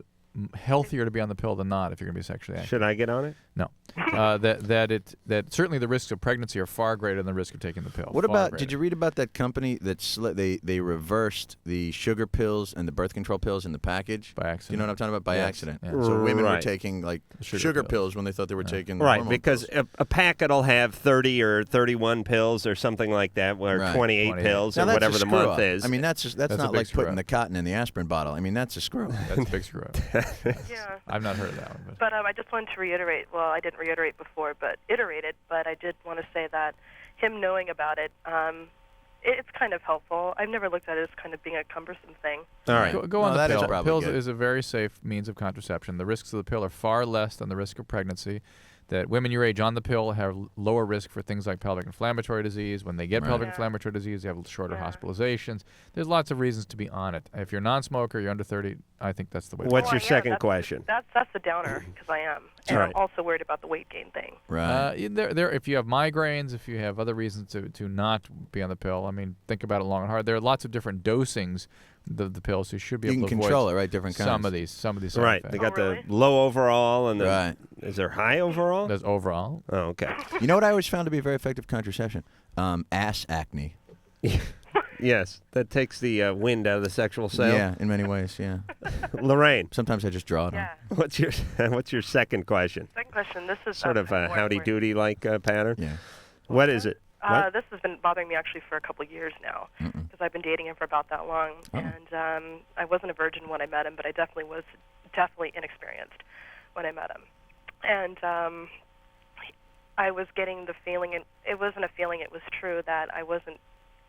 healthier to be on the pill than not if you're going to be sexually active. Should I get on it? No. That certainly the risks of pregnancy are far greater than the risk of taking the pill. What Far about? greater. Did you read about that company that they reversed the sugar pills and the birth control pills in the package by accident? Do you know what I'm talking about? By Yes. accident. Yeah. So women were Right. taking like Sugar pills when they thought they were taking Right, hormone because pills. a packet will have 30 or 31 pills or something like that, or Right. 28 pills Now, or that's whatever a the screw month up. is. I mean, that's That's not a big like screw putting up. the cotton in the aspirin bottle. I mean, that's a screw up. That's a big screw up. Yeah. I've not heard of that one. But I just wanted to reiterate. Well, I didn't reiterate before, but iterate it. But I did want to say that him knowing about it, it's kind of helpful. I've never looked at it as kind of being a cumbersome thing. All right. Go on the that is pill. probably Pills good. is a very safe means of contraception. The risks of the pill are far less than the risk of pregnancy. That women your age on the pill have lower risk for things like pelvic inflammatory disease. When they get pelvic inflammatory disease, they have shorter hospitalizations. There's lots of reasons to be on it. If you're a non-smoker, you're under 30, I think that's the way to What's go. your second question? That's the downer because I am, and Right. I'm also worried about the weight gain thing. Right. If you have migraines, if you have other reasons to not be on the pill, think about it long and hard. There are lots of different dosings of the pills, so you should be You able can to control avoid it, right? Different some kinds. of these side Right. effects. They got the low overall and the. Right. Is there high overall? There's overall. Oh, okay. You know what I always found to be a very effective contraception? Ass acne. Yes, that takes the wind out of the sexual cell. Yeah, in many ways, yeah. Lorraine, Sometimes I just draw it on. what's your second question? Second question. This is Sort of a more howdy important. doody like pattern. Yeah. What is it? What? This has been bothering me actually for a couple of years now because I've been dating him for about that long, and I wasn't a virgin when I met him, but I definitely was inexperienced when I met him, and I was getting the feeling, and it wasn't a feeling, it was true that I wasn't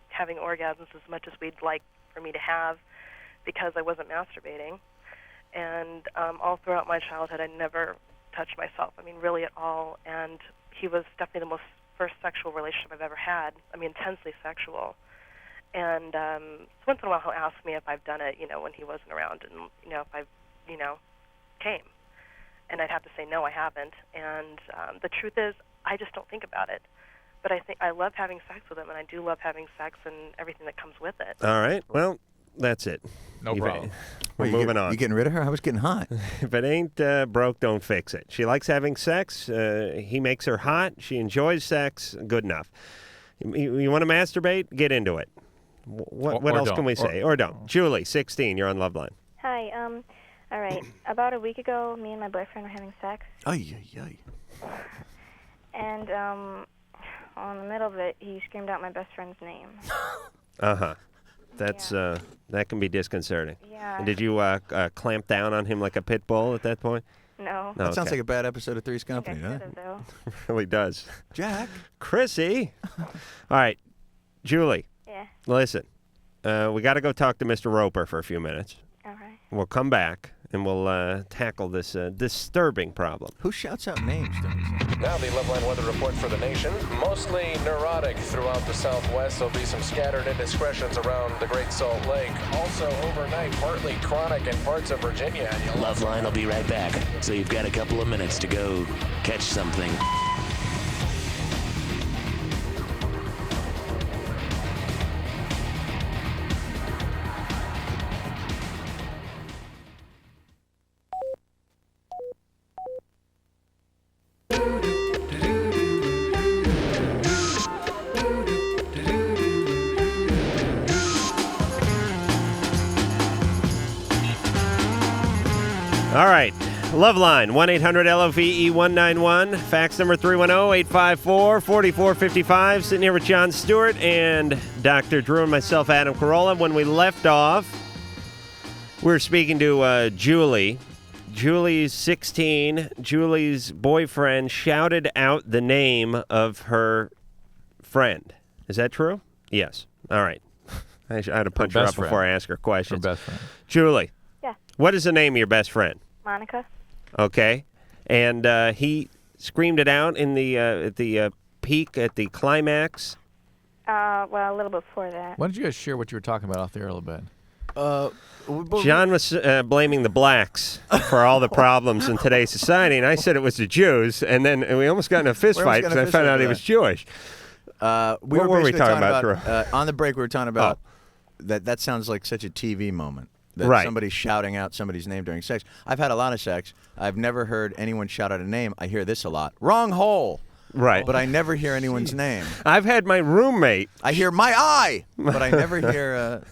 having orgasms as much as we'd like for me to have because I wasn't masturbating, and all throughout my childhood I never touched myself, really at all, and he was definitely the most first sexual relationship I've ever had. Intensely sexual. And once in a while he'll ask me if I've done it, when he wasn't around, and if I've, came. And I'd have to say no, I haven't. And the truth is, I just don't think about it. But I love having sex with him, and I do love having sex and everything that comes with it. All right. Well, That's it. No problem. We're moving on. You getting rid of her? I was getting hot. If it ain't broke, don't fix it. She likes having sex. He makes her hot. She enjoys sex. Good enough. You want to masturbate? Get into it. What else can we say? Or don't. Julie, 16. You're on LoveLine. Hi. All right. About a week ago, me and my boyfriend were having sex. Ay, ay, ay. And in the middle of it, he screamed out my best friend's name. Uh-huh. That's that can be disconcerting. Yeah. And did you clamp down on him like a pit bull at that point? No. That sounds like a bad episode of Three's Company, I doesn't could it? have, though. Really does. Jack. Chrissy. All right. Julie. Yeah. Listen. We got to go talk to Mr. Roper for a few minutes. All right. We'll come back and we'll tackle this disturbing problem. Who shouts out names during this? Now the LoveLine weather report for the nation. Mostly neurotic throughout the southwest. There'll be some scattered indiscretions around the Great Salt Lake. Also overnight, partly chronic in parts of Virginia. LoveLine will be right back. So you've got a couple of minutes to go catch something. All right. LoveLine, 1-800-LOVE-191. Fax number 310-854-4455. Sitting here with Jon Stewart and Dr. Drew and myself, Adam Carolla. When we left off, we were speaking to Julie. Julie's 16. Julie's boyfriend shouted out the name of her friend. Is that true? Yes. All right. I had to punch her up before I ask her questions. Her best friend. Julie. Yeah. What is the name of your best friend? Monica. Okay. And he screamed it out in the at the peak, at the climax? Well, a little before that. Why don't you guys share what you were talking about off the air a little bit? John was blaming the blacks for all the problems in today's society, and I said it was the Jews, and then we almost got in a fist fight because I found out he was Jewish. What were we talking about, Drew? On the break, we were talking about that sounds like such a TV moment. That Right. Somebody's shouting out somebody's name during sex. I've had a lot of sex. I've never heard anyone shout out a name. I hear this a lot. Wrong hole. Right. But I never hear anyone's name. I've had my roommate. I hear my eye, but I never hear...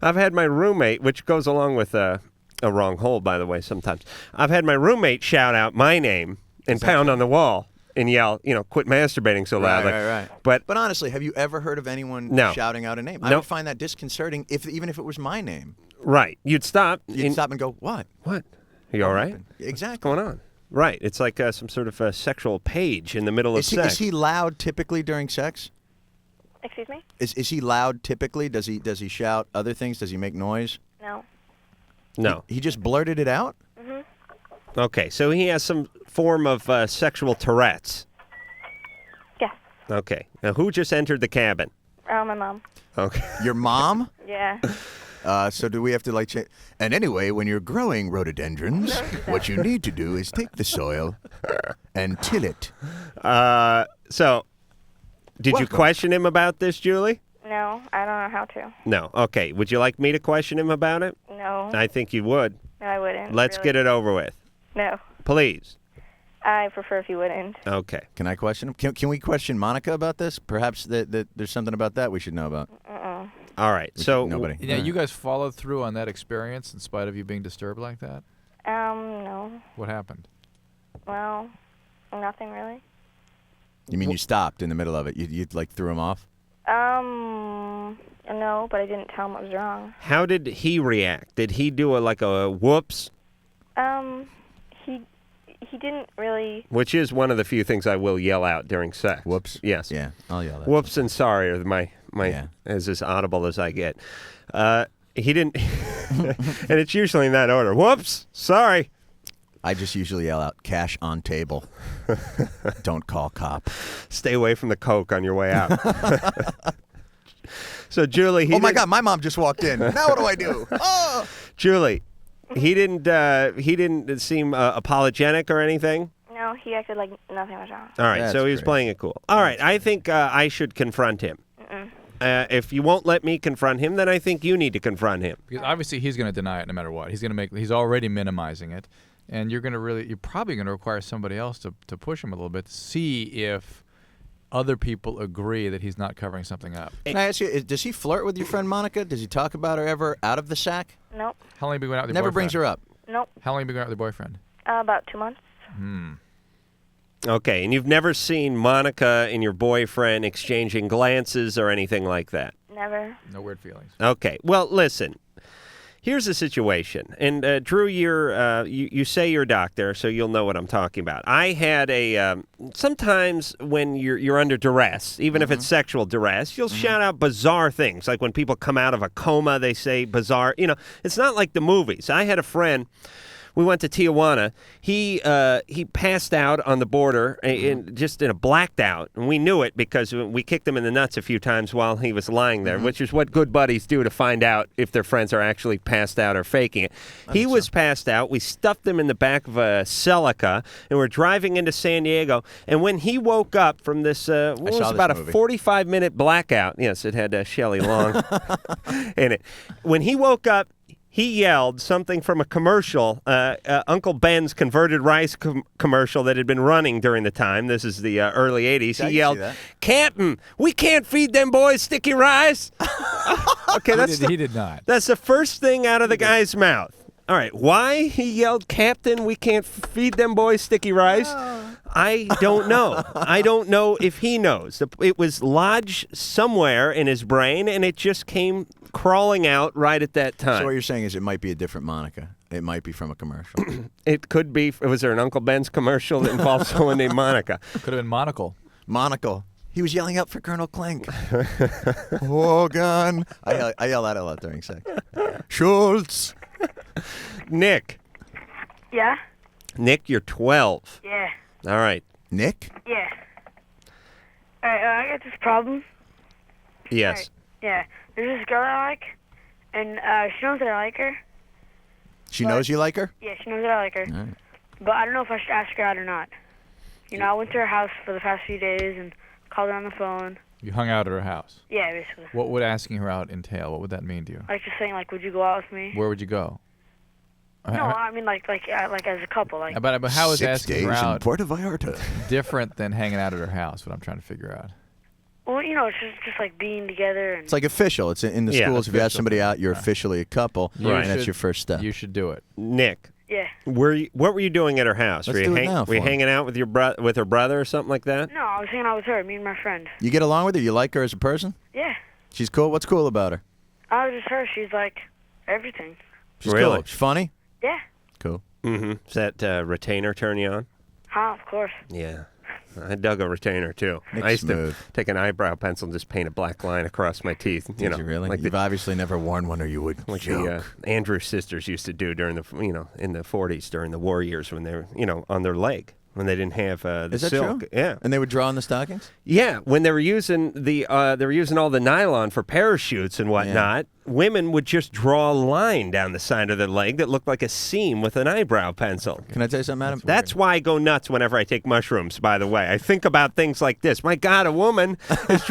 I've had my roommate, which goes along with a wrong hole, by the way, sometimes. I've had my roommate shout out my name and pound on the wall and yell, quit masturbating so loudly. Right. But honestly, have you ever heard of anyone No. shouting out a name? I Nope. would find that disconcerting, even if it was my name. Right. You'd stop. You'd stop and go, what? What? Are you all right? Exactly. What's going on? Right. It's like some sort of sexual page in the middle of sex. Is he loud typically during sex? Excuse me? Is he loud typically? Does he shout other things? Does he make noise? No. No. He just blurted it out? Mhm. Okay. So he has some form of sexual Tourette's. Yes. Okay. Now, who just entered the cabin? Oh, my mom. Okay. Your mom? Yeah. So do we have to change? And anyway, when you're growing rhododendrons, what you need to do is take the soil and till it. So, did you Welcome. question him about this, Julie? No, I don't know how to. No. Okay. Would you like me to question him about it? No. I think you would. No, I wouldn't. Let's get it over with. No. Please. I prefer if you wouldn't. Okay. Can I question him? Can we question Monica about this? Perhaps that there's something about that we should know about. All right. So nobody. Yeah, you guys followed through on that experience in spite of you being disturbed like that? No. What happened? Well, nothing really. You mean you stopped in the middle of it? You threw him off? No, but I didn't tell him what was wrong. How did he react? Did he do a whoops? He didn't really. Which is one of the few things I will yell out during sex. Whoops. Yes. Yeah, I'll yell that. Whoops and sorry are my as audible as I get. He didn't, and it's usually in that order. Whoops, sorry. I just usually yell out, cash on table. Don't call cop. Stay away from the Coke on your way out. So, Julie, oh my God, my mom just walked in. Now what do I do? Oh! Julie, he didn't seem apologetic or anything? No, he acted like nothing was wrong. All right, That's so he was great. playing it cool. All right, I think I should confront him. if you won't let me confront him, then I think you need to confront him. Because obviously he's going to deny it no matter what. He's already minimizing it, and you're probably going to require somebody else to push him a little bit to see if other people agree that he's not covering something up. Can I ask you, does he flirt with your friend Monica? Does he talk about her ever out of the sack? Nope. How long have you been going out with your Never boyfriend? brings her up. Nope. How long have you been going out with your boyfriend? About 2 months. Okay, and you've never seen Monica and your boyfriend exchanging glances or anything like that? Never. No weird feelings. Okay, well, listen. Here's the situation, and Drew, you say you're a doctor, so you'll know what I'm talking about. I had sometimes when you're under duress, even if it's sexual duress, you'll shout out bizarre things, like when people come out of a coma, they say bizarre. It's not like the movies. I had a friend. We went to Tijuana. He passed out on the border, just in a blacked out, and we knew it because we kicked him in the nuts a few times while he was lying there, which is what good buddies do to find out if their friends are actually passed out or faking it. He was passed out. We stuffed him in the back of a Celica, and we're driving into San Diego. And when he woke up from this, was about a 45-minute blackout. Yes, it had Shelley Long in it. When he woke up, he yelled something from a commercial, Uncle Ben's converted rice commercial that had been running during the time. This is the early 80s. He yelled, "Captain, we can't feed them boys sticky rice." Okay, He did not. That's the first thing out of the guy's mouth. All right, why he yelled, "Captain, we can't feed them boys sticky rice"? I don't know. I don't know if he knows. It was lodged somewhere in his brain, and it just came crawling out right at that time. So what you're saying is it might be a different Monica. It might be from a commercial. It could be. Was there an Uncle Ben's commercial that involved someone named Monica? Could have been Monocle. Monocle. He was yelling out for Colonel Klink. Hogan. I yell that a lot during sex. Schultz. Nick. Yeah? Nick, you're 12. Yeah. All right. Nick? Yeah. All right, I got this problem. Yes. Right. Yeah. There's this girl I like, and she knows that I like her. She knows you like her? Yeah, she knows that I like her. All right. But I don't know if I should ask her out or not. I went to her house for the past few days and called her on the phone. You hung out at her house. Yeah, basically. What would asking her out entail? What would that mean to you? Like just saying, like, would you go out with me? Where would you go? No, I mean like as a couple, like. But how is 6 asking her days in out Puerto Vallarta different than hanging out at her house? What I'm trying to figure out. Well, it's just like being together and. It's like official. It's in the schools. If you ask somebody out, you're officially a couple, and that's your first step. You should do it. Nick. Yeah. What were you doing at her house? Let's were you, do it now were you for him. hanging out with with her brother or something like that? No, I was hanging out with her, me and my friend. You get along with her? You like her as a person? Yeah. She's cool? What's cool about her? I was just her. She's like everything. She's Really? cool. She's funny? Yeah. Cool. Mm-hmm. Does that retainer turn you on? Huh? Of course. Yeah. I dug a retainer, too. Nick's I used smooth. to take an eyebrow pencil and just paint a black line across my teeth. Did you really? Like You've obviously never worn one, or you would like joke. the Andrews sisters used to do during the, in the 40s during the war years when they were, on their leg. When they didn't have the Is that silk. true? Yeah. And they would draw on the stockings? Yeah, when they were using all the nylon for parachutes and whatnot, women would just draw a line down the side of their leg that looked like a seam with an eyebrow pencil. Can I tell you something, Adam? That's why I go nuts whenever I take mushrooms, by the way. I think about things like this. My God, a woman is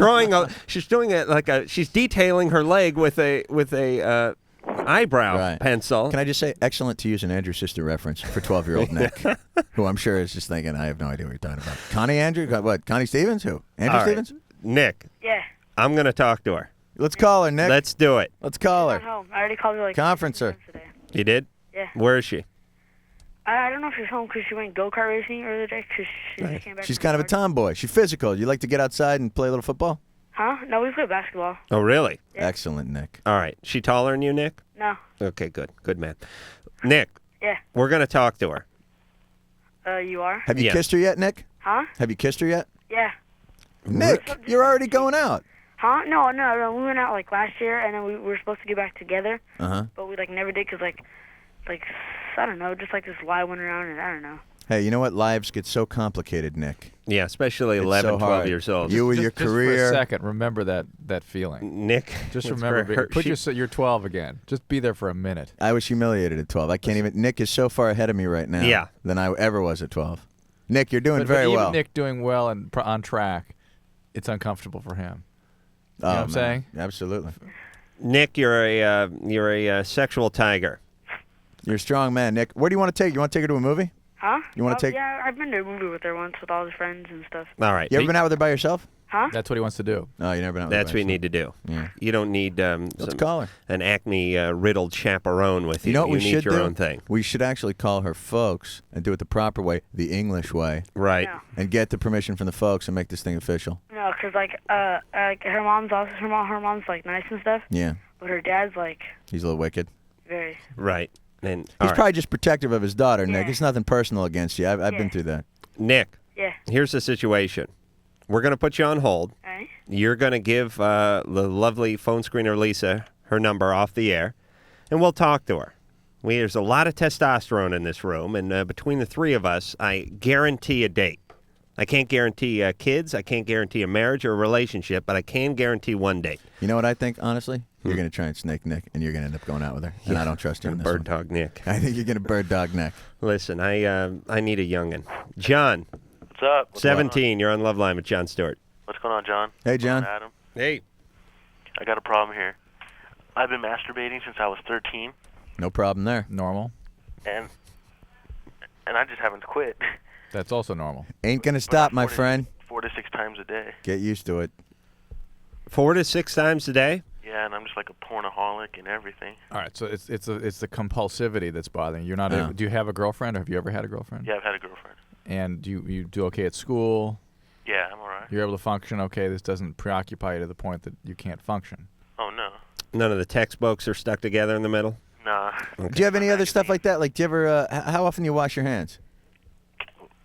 she's detailing her leg with a eyebrow pencil. Can I just say, excellent to use an Andrew sister reference for 12-year-old Nick, who I'm sure is just thinking, I have no idea what you're talking about. Connie Andrew? What? Connie Stevens? Who? Andrew All right. Stevens? Nick. Yeah. I'm going to talk to her. Let's call her, Nick. Let's do it. Let's call her. She's not home. I already called her like. Conference her. Today. You did? Yeah. Where is she? I don't know if she's home because she went go-kart racing earlier today because she just came back. She's from kind of a Florida. tomboy. She's physical. You like to get outside and play a little football? Huh? No, we play basketball. Oh, really? Yeah. Excellent, Nick. All right. She taller than you, Nick? No. Okay, good. Good man. Nick. Yeah. We're going to talk to her. You are? Have you kissed her yet, Nick? Huh? Have you kissed her yet? Yeah. Nick, you're already going out. Huh? No. We went out like last year, and then we were supposed to get back together. Uh-huh. But we like never did because like I don't know, just like this lie went around, and I don't know. Hey, you know what? Lives get so complicated, Nick. Yeah, especially It's 11, so 12 hard. years old. You with your Just career. for a second, remember that feeling. Nick. Just it's remember, for her- you're 12 again. Just be there for a minute. I was humiliated at 12. I can't even. Nick is so far ahead of me right now Yeah. than I ever was at 12. Nick, you're doing But very even well. Nick doing well and on track, it's uncomfortable for him. You know what I'm saying? Absolutely. Nick, you're a sexual tiger. You're a strong man, Nick. Where do you want to take? You want to take her to a movie? Huh? You want to take? Yeah, I've been to a movie with her once with all the friends and stuff. All right. You ever been out with her by yourself? Huh? That's what he wants to do. No, you never been out with her That's by what you need to do. Yeah. You don't need Let's call her. an Acme riddled chaperone with you. You know what we need should your do? own thing. We should actually call her folks and do it the proper way, the English way. Right. Yeah. And get the permission from the folks and make this thing official. No, because her mom's also her mom's like nice and stuff, Yeah. but her dad's like He's a little wicked. very. Right. And He's all right. probably just protective of his daughter, Nick. Yeah. It's nothing personal against you. I've Yeah. been through that. Nick. Yeah. Here's the situation. We're going to put you on hold. All right. You're going to give the lovely phone screener Lisa her number off the air, and we'll talk to her. There's a lot of testosterone in this room, and between the three of us, I guarantee a date. I can't guarantee kids. I can't guarantee a marriage or a relationship, but I can guarantee one date. You know what I think, honestly? You're going to try and snake Nick, and you're going to end up going out with her. And I don't trust you in this Bird one. dog Nick. I think you're going to bird dog Nick. Listen, I need a youngin. John. What's up? What's 17. You're on LoveLine with Jon Stewart. What's going on, John? Hey, John. What's going on, Adam? Hey. I got a problem here. I've been masturbating since I was 13, No problem there. Normal. and I just haven't quit. That's also normal. Ain't going to stop, my friend. 4 to 6 times a day. Get used to it. 4 to 6 times a day? Yeah, and I'm just like a pornaholic and everything. All right, so it's the compulsivity that's bothering you. You're not. Yeah. Do you have a girlfriend, or have you ever had a girlfriend? Yeah, I've had a girlfriend. And do you do okay at school? Yeah, I'm all right. You're able to function okay. This doesn't preoccupy you to the point that you can't function. Oh, no. None of the textbooks are stuck together in the middle? Nah. Do you have any other stuff like that? Like, do you ever? How often do you wash your hands?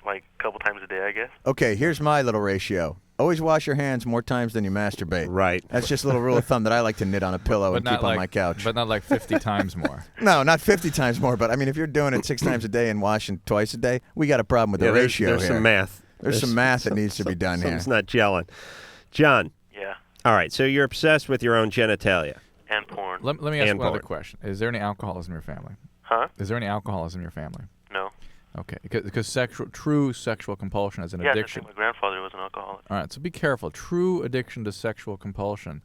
Like a couple times a day, I guess. Okay, here's my little ratio. Always wash your hands more times than you masturbate. Right. That's just a little rule of thumb that I like to knit on a pillow and keep on my couch. But not like 50 times more. No, not 50 times more. But I mean, if you're doing it 6 times a day and washing twice a day, we got a problem with the ratio there's here. some math. There's some math that needs to be done here. Something's not gelling. John. Yeah. All right, so you're obsessed with your own genitalia. And porn. Let me ask And one other porn. question. Is there any alcoholism in your family? Huh? Is there any alcoholism in your family? No. Okay, because true sexual compulsion is an Yeah, I addiction. think my grandfather was an alcoholic. All right, so be careful. True addiction to sexual compulsion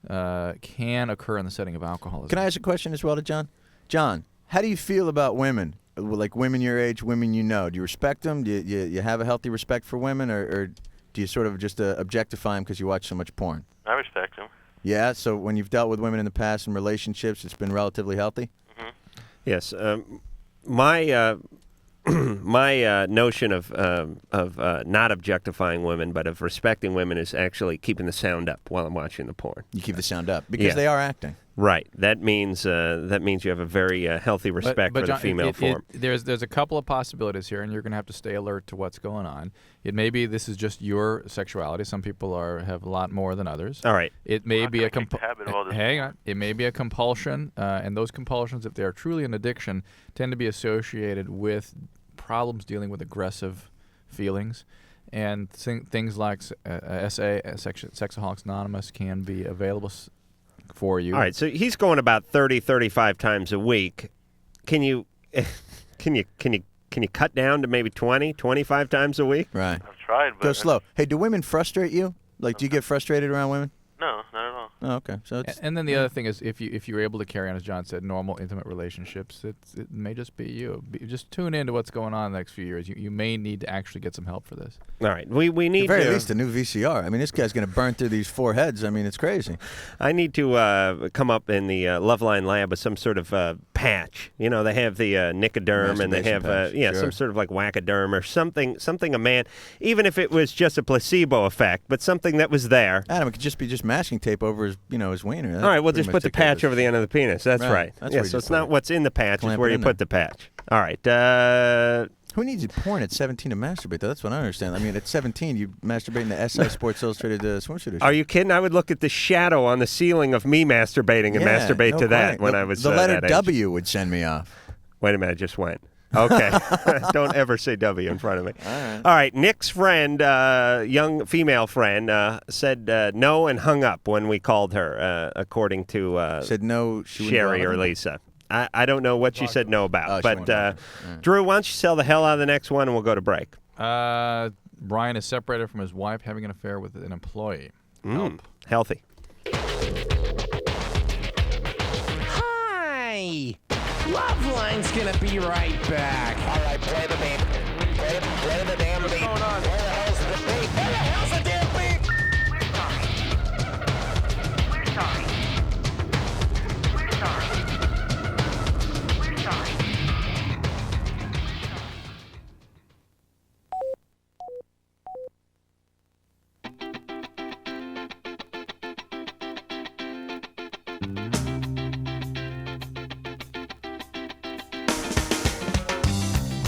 can occur in the setting of alcoholism. Can I ask a question as well to John? John, how do you feel about women? Like women your age, women you know. Do you respect them? Do you have a healthy respect for women? Or do you sort of just objectify them because you watch so much porn? I respect him. Yeah, so when you've dealt with women in the past in relationships, it's been relatively healthy? Yes. My my notion of not objectifying women, but of respecting women, is actually keeping the sound up while I'm watching the porn. You keep the sound up because they are acting. Right. That means you have a very healthy respect but for John, the female form. There's a couple of possibilities here, and you're going to have to stay alert to what's going on. It may be this is just your sexuality. Some people have a lot more than others. All right. It may be a hang on. It may be a compulsion, and those compulsions, if they are truly an addiction, tend to be associated with problems dealing with aggressive feelings. And things like Sexaholics Anonymous can be available for you. All right, so he's going about 30, 35 times a week. Can you cut down to maybe 20, 25 times a week? Right. I've tried, but Go slow. Hey, do women frustrate you? Like, do you get frustrated around women? No, not at all. Oh, okay. So it's And then the other thing is, if you're able to carry on, as John said, normal intimate relationships, it may just be you. Just tune into what's going on the next few years. You may need to actually get some help for this. All right, we need at the very to, least a new VCR. I mean, this guy's going to burn through these 4 heads. I mean, it's crazy. I need to come up in the LoveLine lab with some sort of patch. You know, they have the Nicoderm, and they have patch, sure. some sort of like Wackoderm or something a man, even if it was just a placebo effect, but something that was there. Adam, it could just be masking tape over his wiener. All right, we'll just put the patch over the end of the penis. That's right. That's yeah, where you so just it's put not it. what's in the patch, Clamp it's where it you in put the patch. All right. Who needs porn at 17 to masturbate, though? That's what I don't understand. I mean, at 17, you masturbate in the SI Sports Illustrated swimsuit issue. Are you kidding? I would look at the shadow on the ceiling of me masturbating and masturbate no to that kidding. when I was The letter that age. W would send me off. Wait a minute, I just went. Okay. Don't ever say W in front of me. All right. Nick's friend, young female friend, said no and hung up when we called her, according to said no, she wouldn't Sherry go out or with him? Lisa. I don't know what she said no about. Oh, she but wouldn't go out with Drew, why don't you sell the hell out of the next one and we'll go to break. Brian is separated from his wife, having an affair with an employee. Healthy. Hi! LoveLine's gonna be right back. All right, play the beat. Play the damn beat. What's going on? Where the hell's the beat? Where the hell's the damn beat? We're sorry. We're sorry. We're sorry.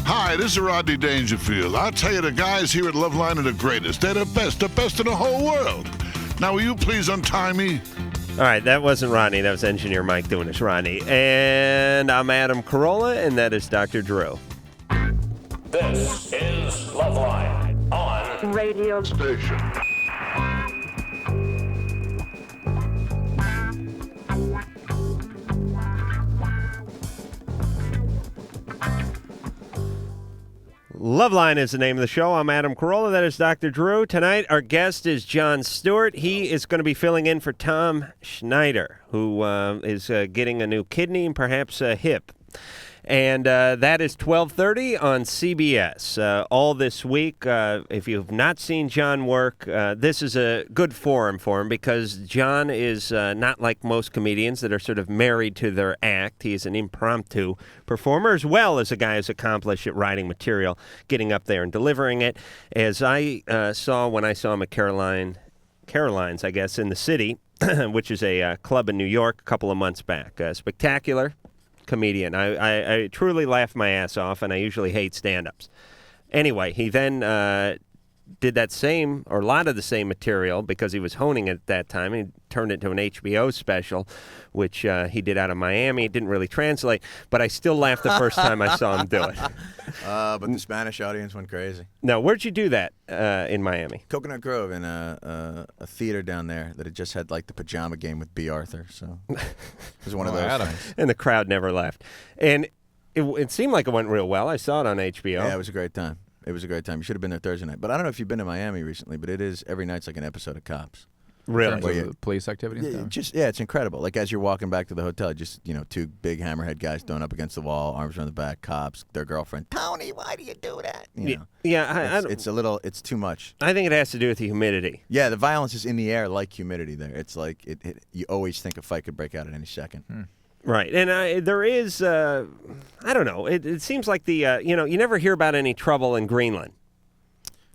Hi, this is Rodney Dangerfield. I'll tell you, the guys here at LoveLine are the greatest. They're the best in the whole world. Now, will you please untie me? All right, that wasn't Rodney. That was engineer Mike doing this, Rodney. And I'm Adam Carolla, and that is Dr. Drew. This is LoveLine on Radio Station. LoveLine is the name of the show. I'm Adam Carolla. That is Dr. Drew. Tonight, our guest is Jon Stewart. He is going to be filling in for Tom Schneider, who is getting a new kidney and perhaps a hip. And that is 12:30 on CBS. All this week, if you've not seen Jon work, this is a good forum for him because Jon is not like most comedians that are sort of married to their act. He's an impromptu performer as well as a guy who's accomplished at writing material, getting up there and delivering it. As I saw when I saw him at Caroline's, I guess, in the City, which is a club in New York a couple of months back. Spectacular comedian. I truly laugh my ass off, and I usually hate stand-ups. Anyway, he then did that same, or a lot of the same material, because he was honing it at that time. He turned it into an HBO special, which he did out of Miami. It didn't really translate, but I still laughed the first time I saw him do it. But the Spanish audience went crazy. Now, where'd you do that in Miami? Coconut Grove, in a theater down there that had just had like the pajama game with B. Arthur. So it was one of those things. And the crowd never left. And it seemed like it went real well. I saw it on HBO. Yeah, it was a great time. It was a great time. You should have been there Thursday night. But I don't know if you've been to Miami recently, but it is every night's like an episode of Cops. Really? In terms of the police activity and stuff? It's incredible. Like as you're walking back to the hotel, just two big hammerhead guys thrown up against the wall, arms around the back, cops, their girlfriend, Tony, why do you do that? It's too much. I think it has to do with the humidity. Yeah, the violence is in the air like humidity there. It's like you always think a fight could break out at any second. Right, and there is, I don't know, it seems like you never hear about any trouble in Greenland.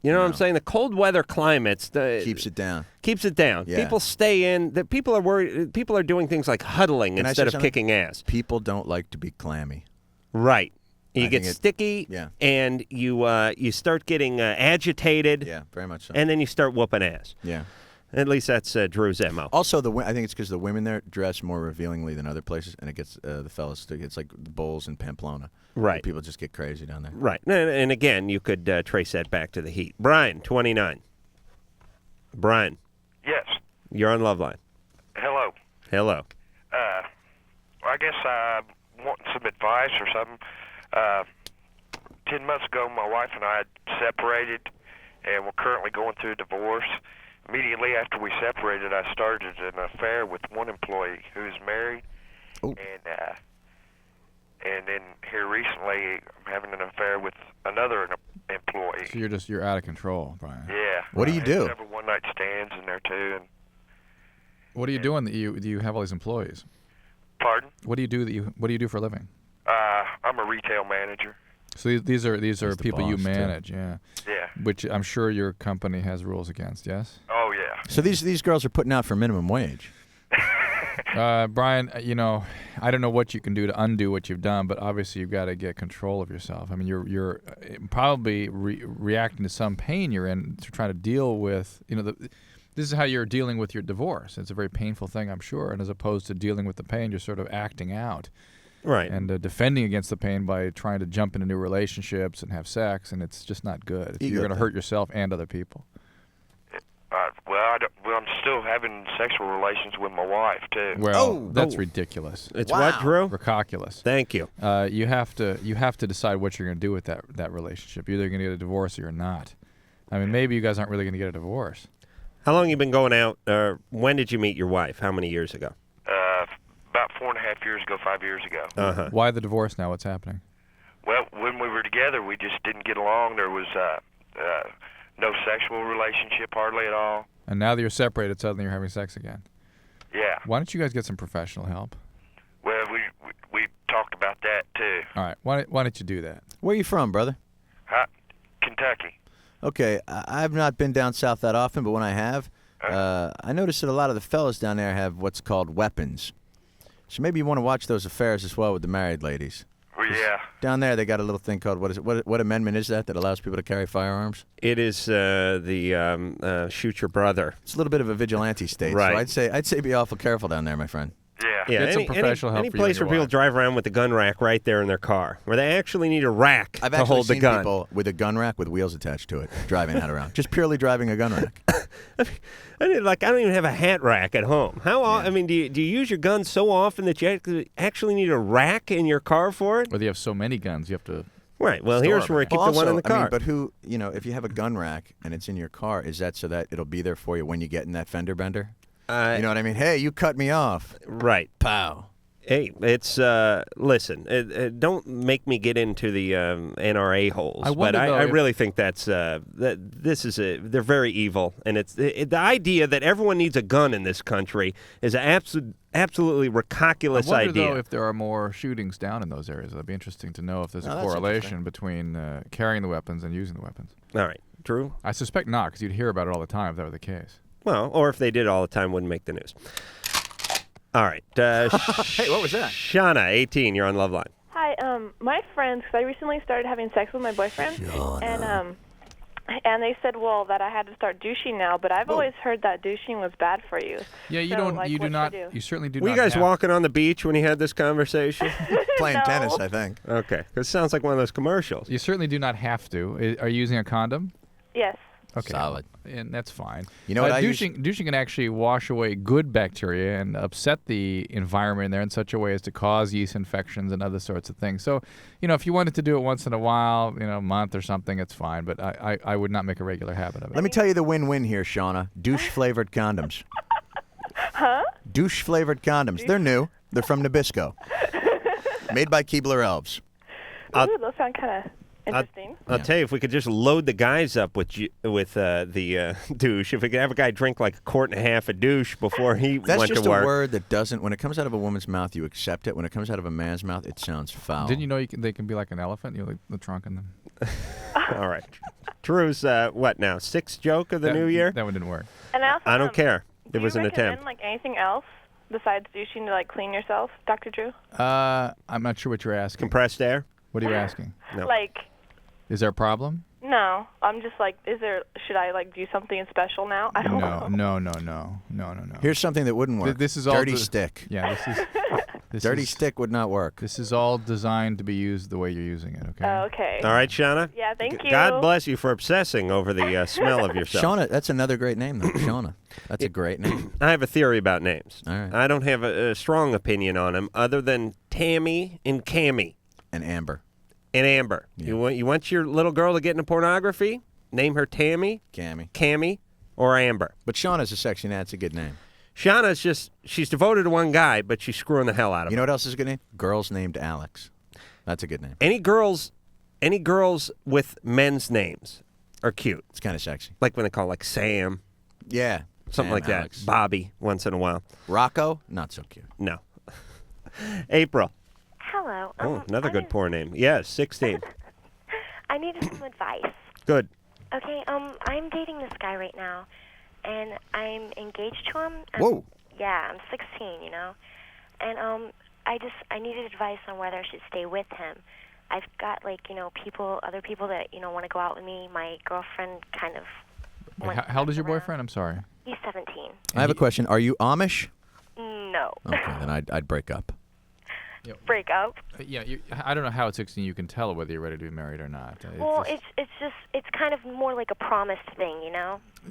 You know what I'm saying? The cold weather climates keeps it down. Keeps it down. Yeah. People stay in. People are worried. People are doing things like huddling instead of kicking ass. People don't like to be clammy. Right. You get sticky, and you start getting agitated. Yeah, very much so. And then you start whooping ass. Yeah. At least that's Drew's MO. Also, I think it's because the women there dress more revealingly than other places, and it gets the fellas. It's like the Bulls in Pamplona. Right. People just get crazy down there. Right. And again, you could trace that back to the heat. Brian, 29. Brian. Yes. You're on LoveLine. Hello. Hello. I guess I want some advice or something. 10 months ago, my wife and I had separated, and we're currently going through a divorce. Immediately after we separated, I started an affair with one employee who's married, and then here recently, I'm having an affair with another employee. So you're out of control, Brian. Yeah. What do you do? Several one-night stands in there too. And what are you doing that you have all these employees? Pardon? What do you do for a living? I'm a retail manager. So these are people you manage, too. yeah. Yeah. Which I'm sure your company has rules against, yes? Oh yeah. So these girls are putting out for minimum wage. Brian, I don't know what you can do to undo what you've done, but obviously you've got to get control of yourself. I mean, you're probably reacting to some pain you're in to try to deal with. This is how you're dealing with your divorce. It's a very painful thing, I'm sure. And as opposed to dealing with the pain, you're sort of acting out. Right. And defending against the pain by trying to jump into new relationships and have sex, and it's just not good. You're going to hurt yourself and other people. I'm still having sexual relations with my wife too. Well, that's ridiculous. It's what, Drew? Ridiculous. Thank you. You have to decide what you're going to do with that relationship. You're either going to get a divorce or you're not. I mean, maybe you guys aren't really going to get a divorce. How long you been going out? When did you meet your wife? How many years ago? About 4.5 years ago, 5 years ago. Uh-huh. Why the divorce now? What's happening? Well, when we were together, we just didn't get along. There was no sexual relationship hardly at all. And now that you're separated, suddenly you're having sex again. Yeah. Why don't you guys get some professional help? Well, we talked about that too. All right. Why don't you do that? Where are you from, brother? Kentucky. Okay, I've not been down south that often, but when I have, I noticed that a lot of the fellas down there have what's called weapons. So maybe you want to watch those affairs as well with the married ladies. Well, yeah. Down there, they got a little thing called, what is it? What amendment is that allows people to carry firearms? It is the shoot your brother. It's a little bit of a vigilante state. Right. So I'd say be awful careful down there, my friend. Yeah. Get some professional help Any for you and place your where people wife. drive around with the gun rack right there in their car, where they actually need a rack I've to actually hold the seen gun. people with a gun rack with wheels attached to it driving that around. Just purely driving a gun rack. I don't even have a hat rack at home. I mean, do you use your gun so often that you actually need a rack in your car for it? Whether you have so many guns, you have to. Right. Well, store here's them. where I keep Well, the one in also, the car. I mean, but who, if you have a gun rack and it's in your car, is that so that it'll be there for you when you get in that fender bender? You know what I mean? Hey, you cut me off. Right. Pow. Hey, it's listen. Don't make me get into the NRA holes, but I really think that's that this is they're very evil, and it's the idea that everyone needs a gun in this country is an absolutely ridiculous I wonder, idea. though, if there are more shootings down in those areas. It'd be interesting to know if there's a that's correlation between carrying the weapons and using the weapons. All right, Drew? I suspect not, because you'd hear about it all the time if that were the case. Well, or if they did all the time, wouldn't make the news. All right. Hey, what was that? Shauna, 18, you're on LoveLine. Hi, my friends, because I recently started having sex with my boyfriend, and they said, well, that I had to start douching now, but I've always heard that douching was bad for you. Yeah, you So, don't. like, You what do not. should I do? You certainly do Were not. you guys have- walking on the beach when you had this conversation? Playing tennis, I think. Okay, because it sounds like one of those commercials. You certainly do not have to. Are you using a condom? Yes. Okay. Solid. And that's fine. You know what I douching can actually wash away good bacteria and upset the environment in there in such a way as to cause yeast infections and other sorts of things. So, if you wanted to do it once in a while, a month or something, it's fine. But I would not make a regular habit of it. Let me tell you the win-win here, Shauna. Douche-flavored condoms. Huh? Douche-flavored condoms. They're new. They're from Nabisco. Made by Keebler Elves. Ooh, those sound kind of interesting. I'll tell you, if we could just load the guys up with the douche, if we could have a guy drink like a quart and a half of douche before he That's went just to work. a word that doesn't, when it comes out of a woman's mouth, you accept it. When it comes out of a man's mouth, it sounds foul. Didn't you know they can be like an elephant? Like the trunk in them. All right. Drew's, what now, sixth joke of the new year? That one didn't work. And I also, I don't care. It do was you an recommend, attempt. like, anything else besides douching to, like, clean yourself, Dr. Drew? I'm not sure what you're asking. Compressed air? What are you asking? No. Like, Is there a problem? no. I'm just like, should I, like, do something special now? I don't know. No. Here's something that wouldn't work. This is all Dirty the- stick. Yeah, this Dirty is- stick would not work. This is all designed to be used the way you're using it, okay? Oh, okay. All right, Shauna? Yeah, thank you. God bless you for obsessing over the smell of yourself. Shauna, that's another great name, though. Shauna. That's a great name. I have a theory about names. All right. I don't have a strong opinion on them other than Tammy and Cammy. And Amber. And Amber. Yeah. You want your little girl to get into pornography? Name her Tammy, Cammy, or Amber. But Shauna's a sexy name. That's a good name. Shauna's she's devoted to one guy, but she's screwing the hell out of You him. know what else is a good name? Girls named Alex. That's a good name. Any girls with men's names are cute. It's kind of sexy. Like when they call like Sam. Yeah. Something Sam, like that. Alex. Bobby, once in a while. Rocco, not so cute. No. April. Hello. Oh, another good porn name. Yes, 16. I needed some advice. Good. Okay, I'm dating this guy right now, and I'm engaged to him. Whoa. Yeah, I'm 16, and I needed advice on whether I should stay with him. I've got other people that want to go out with me. My girlfriend kind of. Wait, how old is your boyfriend? I'm sorry. He's 17. I have a question. Are you Amish? No. Okay, then I'd break up. Break up. Yeah, I don't know how at 16 you can tell whether you're ready to be married or not. Well, it's kind of more like a promised thing,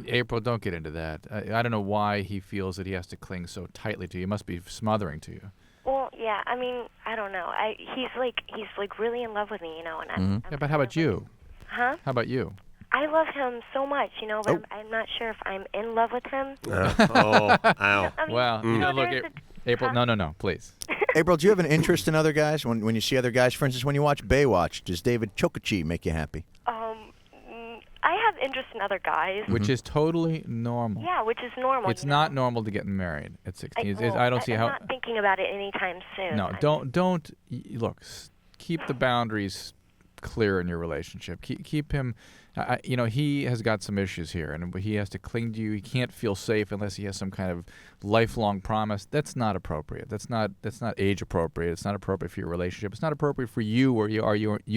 April, don't get into that. I don't know why he feels that he has to cling so tightly to you. He must be smothering to you. Well, yeah. I mean, I don't know. He's really in love with me, and I'm. Yeah, but how about you? Huh? How about you? I love him so much, but I'm not sure if I'm in love with him. Ow. I mean, Well, look, there's April. No, please. April, do you have an interest in other guys? When you see other guys, for instance, when you watch Baywatch, does David Chokachi make you happy? I have interest in other guys. Which is totally normal. Yeah, which is normal. It's not normal to get married at 16. I don't see how. I'm not thinking about it anytime soon. No, don't look. Keep the boundaries clear in your relationship. Keep him. He has got some issues here, and he has to cling to you. He can't feel safe unless he has some kind of lifelong promise. That's not appropriate. That's not age appropriate. It's not appropriate for your relationship. It's not appropriate for you where you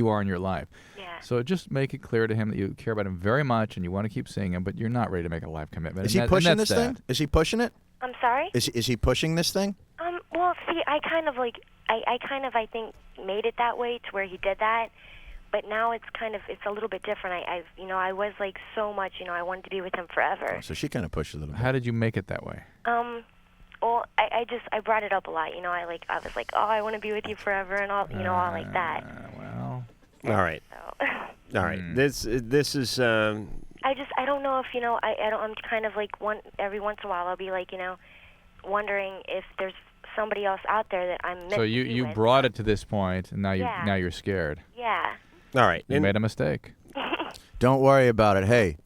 are in your life. Yeah. So just make it clear to him that you care about him very much and you want to keep seeing him, but you're not ready to make a life commitment. Is he pushing this thing? Is he pushing it? I'm sorry? Is he pushing this thing? Well, see, I I think made it that way to where he did that. But now it's a little bit different. I was like so much, I wanted to be with him forever. Oh, so she kind of pushed a little bit. How did you make it that way? Well, I brought it up a lot. I was like, oh, I want to be with you forever, and all, all like that. Well. All right. So. All right. This is. I don't know if I'm kind of like every once in a while I'll be like wondering if there's somebody else out there that I'm meant So to you be you with. brought it to this point, and now you're scared. Yeah. All right. You made a mistake. Don't worry about it. Hey,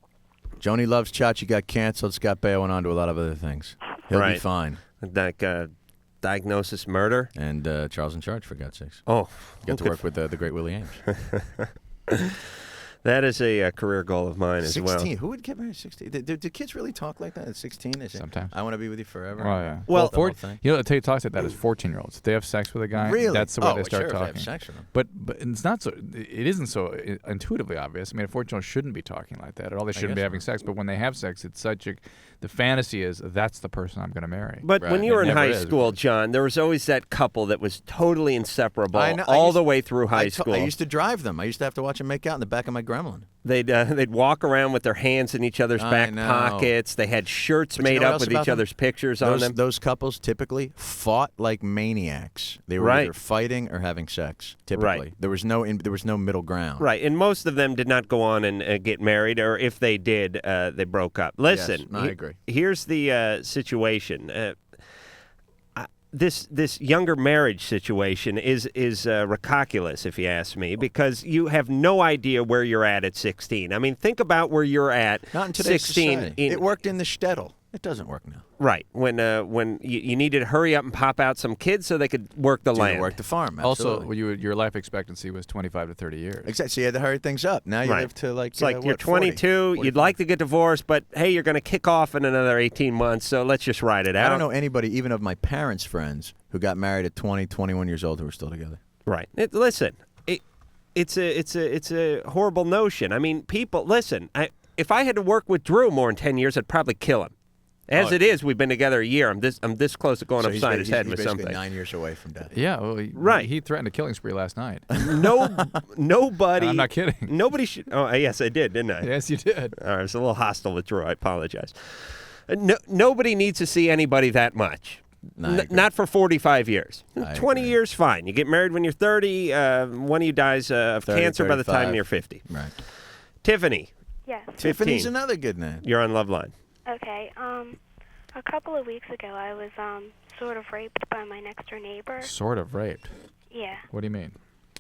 Joni Loves Chachi got canceled. Scott Baio went on to a lot of other things. He'll be fine. Like diagnosis murder. And Charles in Charge, for God's sakes. Oh. Got to work with the great Willie Ames. That is a career goal of mine as well. 16. Who would get married at 16? Do kids really talk like that at 16? They say, Sometimes. I want to be with you forever. Oh, yeah. Well, the whole talks like that is 14-years. If they have sex with a guy, Really? that's the way they Oh, start sure, if they talking. have sex with him. But it's not so. It isn't so intuitively obvious. I mean, a 14-year-old shouldn't be talking like that at all. They shouldn't be guess having sex. But when they have sex, it's such a. The fantasy is that's the person I'm going to marry. But when you were in high school, John, there was always that couple that was totally inseparable all the way through high school. I used to drive them. I used to have to watch them make out in the back of my Gremlin. They'd walk around with their hands in each other's back pockets. They had shirts made up with each other's pictures on them. Those couples typically fought like maniacs. They were either fighting or having sex. Typically, Right. there was no middle ground. Right, and most of them did not go on and get married, or if they did, they broke up. Listen, Yes, I agree. Here's the situation. This younger marriage situation is ridiculous, if you ask me, because you have no idea where you're at 16. I mean, think about where you're at. Not in today's 16. society. It worked in the shtetl. It doesn't work now. Right, when you needed to hurry up and pop out some kids so they could work the land. Work the farm. Also, Absolutely. your life expectancy was 25 to 30 years. Exactly. So you had to hurry things up. Now you live to like. It's like you're what, 22. 40, you'd like to get divorced, but hey, you're going to kick off in another 18 months. So let's just ride it out. I don't know anybody, even of my parents' friends, who got married at 20, 21 years old, who are still together. Right. Listen, it's a horrible notion. I mean, people. Listen, if I had to work with Drew more than 10 years, I'd probably kill him. As it is, we've been together a year. I'm this close to going So upside his head he's with basically something. 9 years away from death. Yeah, well, he threatened a killing spree last night. Nobody. I'm not kidding. Nobody should. Oh, yes, I did, didn't I? Yes, you did. All right, I was a little hostile with Drew. I apologize. Nobody needs to see anybody that much. Not for 45 years. 20 years, fine. You get married when you're 30. One of you dies of 30, cancer by the time 35. you're 50. Right. Tiffany. Yes. 15. Tiffany's another good name. You're on LoveLine. Okay. A couple of weeks ago, I was sort of raped by my next door neighbor. Sort of raped. Yeah. What do you mean?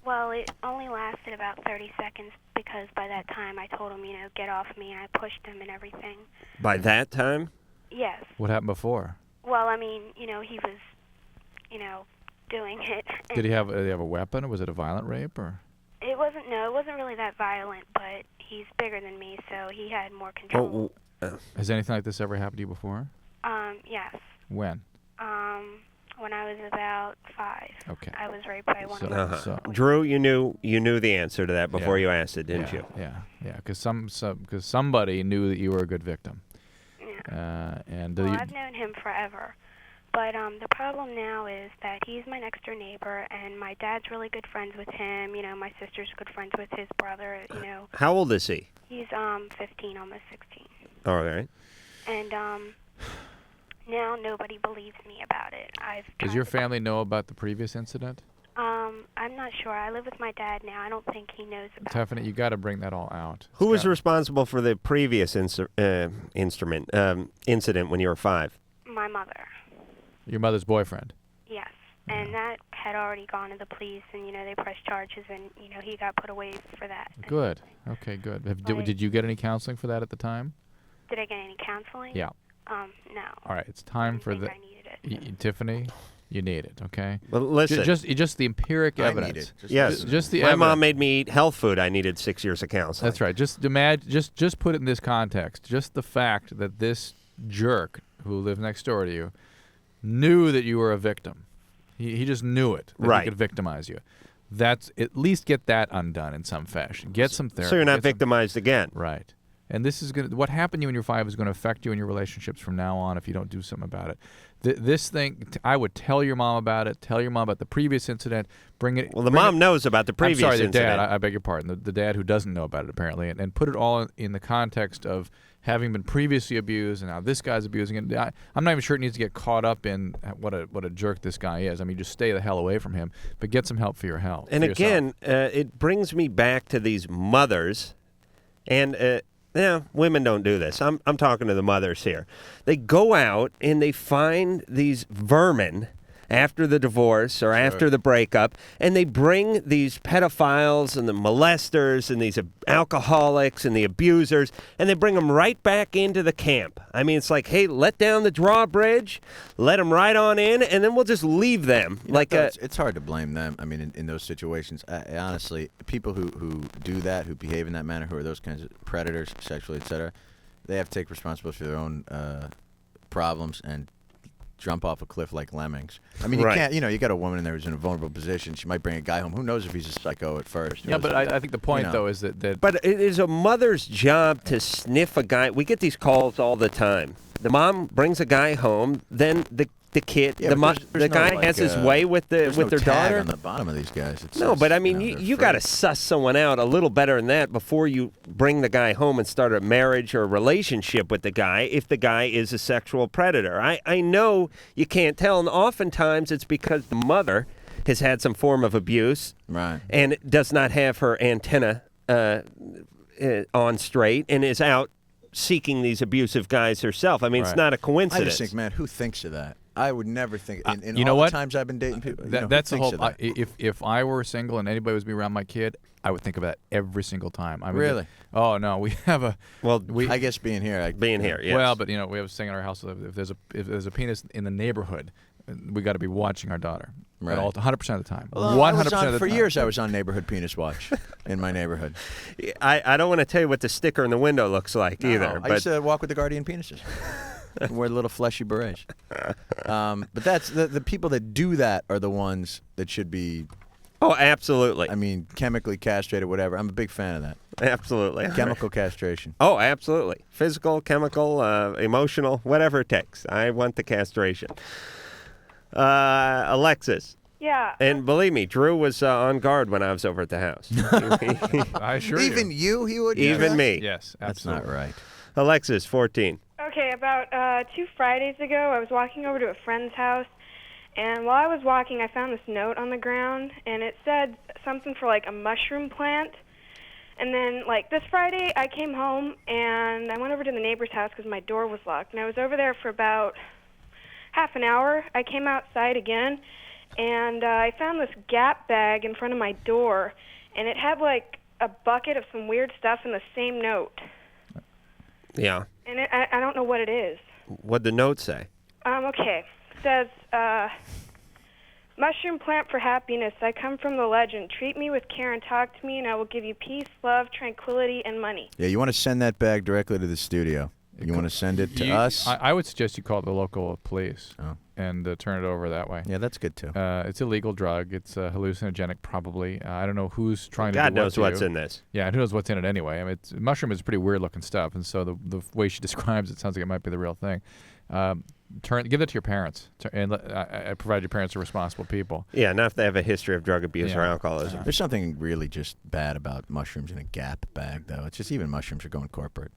Well, it only lasted about 30 seconds because by that time I told him, get off me, and I pushed him and everything. By that time? Yes. What happened before? Well, I mean, he was, doing it. Did he have a weapon, or was it a violent rape, or? It wasn't really that violent, but he's bigger than me, so he had more control. Has anything like this ever happened to you before? Yes. When? When I was about 5. Okay. I was raped by one of my Drew, you knew the answer to that before you asked it, didn't you? Yeah, because somebody knew that you were a good victim. Yeah. Well, I've known him forever. But the problem now is that he's my next door neighbor, and my dad's really good friends with him. My sister's good friends with his brother. How old is he? He's 15, almost 16. All right. And now nobody believes me about it. Does your family know about the previous incident? I'm not sure. I live with my dad now. I don't think he knows about Tiffany, you got to bring that all out. Who was responsible for the previous incident when you were 5? my mother. Your mother's boyfriend. Yes. And that had already gone to the police, and, they pressed charges, and, he got put away for that. Good. Okay, good. Did you get any counseling for that at the time? Did I get any counseling? Yeah. No. All right, it's time for the... I needed it. Tiffany, you need it, okay? Well, listen. Just the empiric I evidence. need it. Yes. Just the My evidence. mom made me eat health food. I needed 6 years of counseling. That's right. Just put it in this context. Just the fact that this jerk who lived next door to you knew that you were a victim. He just knew it. That Right. He could victimize you. That's at least get that undone in some fashion. Get some therapy. So you're not victimized again. Right. And this is going to, what happened to you when you're 5 is going to affect you in your relationships from now on if you don't do something about it. This thing, I would tell your mom about it. Tell your mom about the previous incident. Bring it. Well, the mom knows about the previous I'm sorry, the incident. dad. I beg your pardon. The dad who doesn't know about it apparently, and put it all in the context of having been previously abused and now this guy's abusing it. I'm not even sure it needs to get caught up in what a jerk this guy is. I mean, just stay the hell away from him, but get some help for your health. And again, it brings me back to these mothers, and women don't do this. I'm talking to the mothers here. They go out and they find these vermin after the divorce or after the breakup, and they bring these pedophiles and the molesters and these alcoholics and the abusers, and they bring them right back into the camp. I mean, it's like, hey, let down the drawbridge, let them right on in, and then we'll just leave them. It's hard to blame them. I mean, in those situations, I honestly, people who do that, who behave in that manner, who are those kinds of predators, sexually, etc., they have to take responsibility for their own problems and jump off a cliff like lemmings. I mean, you can't, you got a woman in there who's in a vulnerable position. She might bring a guy home. Who knows if he's a psycho at first? Yeah, but I think the point, though, is that... But it is a mother's job to sniff a guy. We get these calls all the time. The mom brings a guy home, then the kid, the guy has his way with their tag daughter. on the bottom of these guys. But I mean, you got to suss someone out a little better than that before you bring the guy home and start a marriage or a relationship with the guy if the guy is a sexual predator. I know you can't tell, and oftentimes it's because the mother has had some form of abuse and does not have her antenna on straight and is out seeking these abusive guys herself. I mean, it's not a coincidence. I just think, man, who thinks of that? I would never think. In you know all what? the times I've been dating people, that's the who whole. thinks of that? If I were single and anybody was be around my kid, I would think of that every single time. I mean, Really? Oh no, we have a. Well, I guess being here, yes. Well, but we have a saying in our house: if there's a penis in the neighborhood, we got to be watching our daughter. Right. 100% of the time. Well, 100% of the time. For years, I was on Neighborhood Penis Watch in my neighborhood. I don't want to tell you what the sticker in the window looks like either. I used to walk with the guardian penises. Wear little fleshy berets. But that's the people that do that are the ones that should be. Oh, absolutely. I mean, chemically castrated, whatever. I'm a big fan of that. Absolutely. Chemical castration. Oh, absolutely. Physical, chemical, emotional, whatever it takes. I want the castration. Alexis. Yeah. And believe me, Drew was on guard when I was over at the house. I assure Even you, he would. Even me. Yes, That's absolutely. not right. Alexis, 14. Okay, about 2 Fridays ago, I was walking over to a friend's house, and while I was walking, I found this note on the ground, and it said something for, like, a mushroom plant. And then, like, this Friday, I came home, and I went over to the neighbor's house because my door was locked. And I was over there for about half an hour. I came outside again, and I found this Gap bag in front of my door, and it had, like, a bucket of some weird stuff in the same note. Yeah. And I don't know what it is. What'd the note say? Okay. It says, mushroom plant for happiness. I come from the legend. Treat me with care and talk to me, and I will give you peace, love, tranquility, and money. Yeah, you want to send that bag directly to the studio. You want to send it to us? I would suggest you call the local police and turn it over that way. Yeah, that's good too. It's a legal drug. It's hallucinogenic, probably. I don't know who's trying to. God do what knows to what's you. in this. Yeah, who knows what's in it anyway? I mean, mushroom is pretty weird looking stuff, and so the way she describes it sounds like it might be the real thing. Give that to your parents, and I provide your parents are responsible people. Yeah, not if they have a history of drug abuse or alcoholism. There's something really just bad about mushrooms in a Gap bag, though. It's just even mushrooms are going corporate.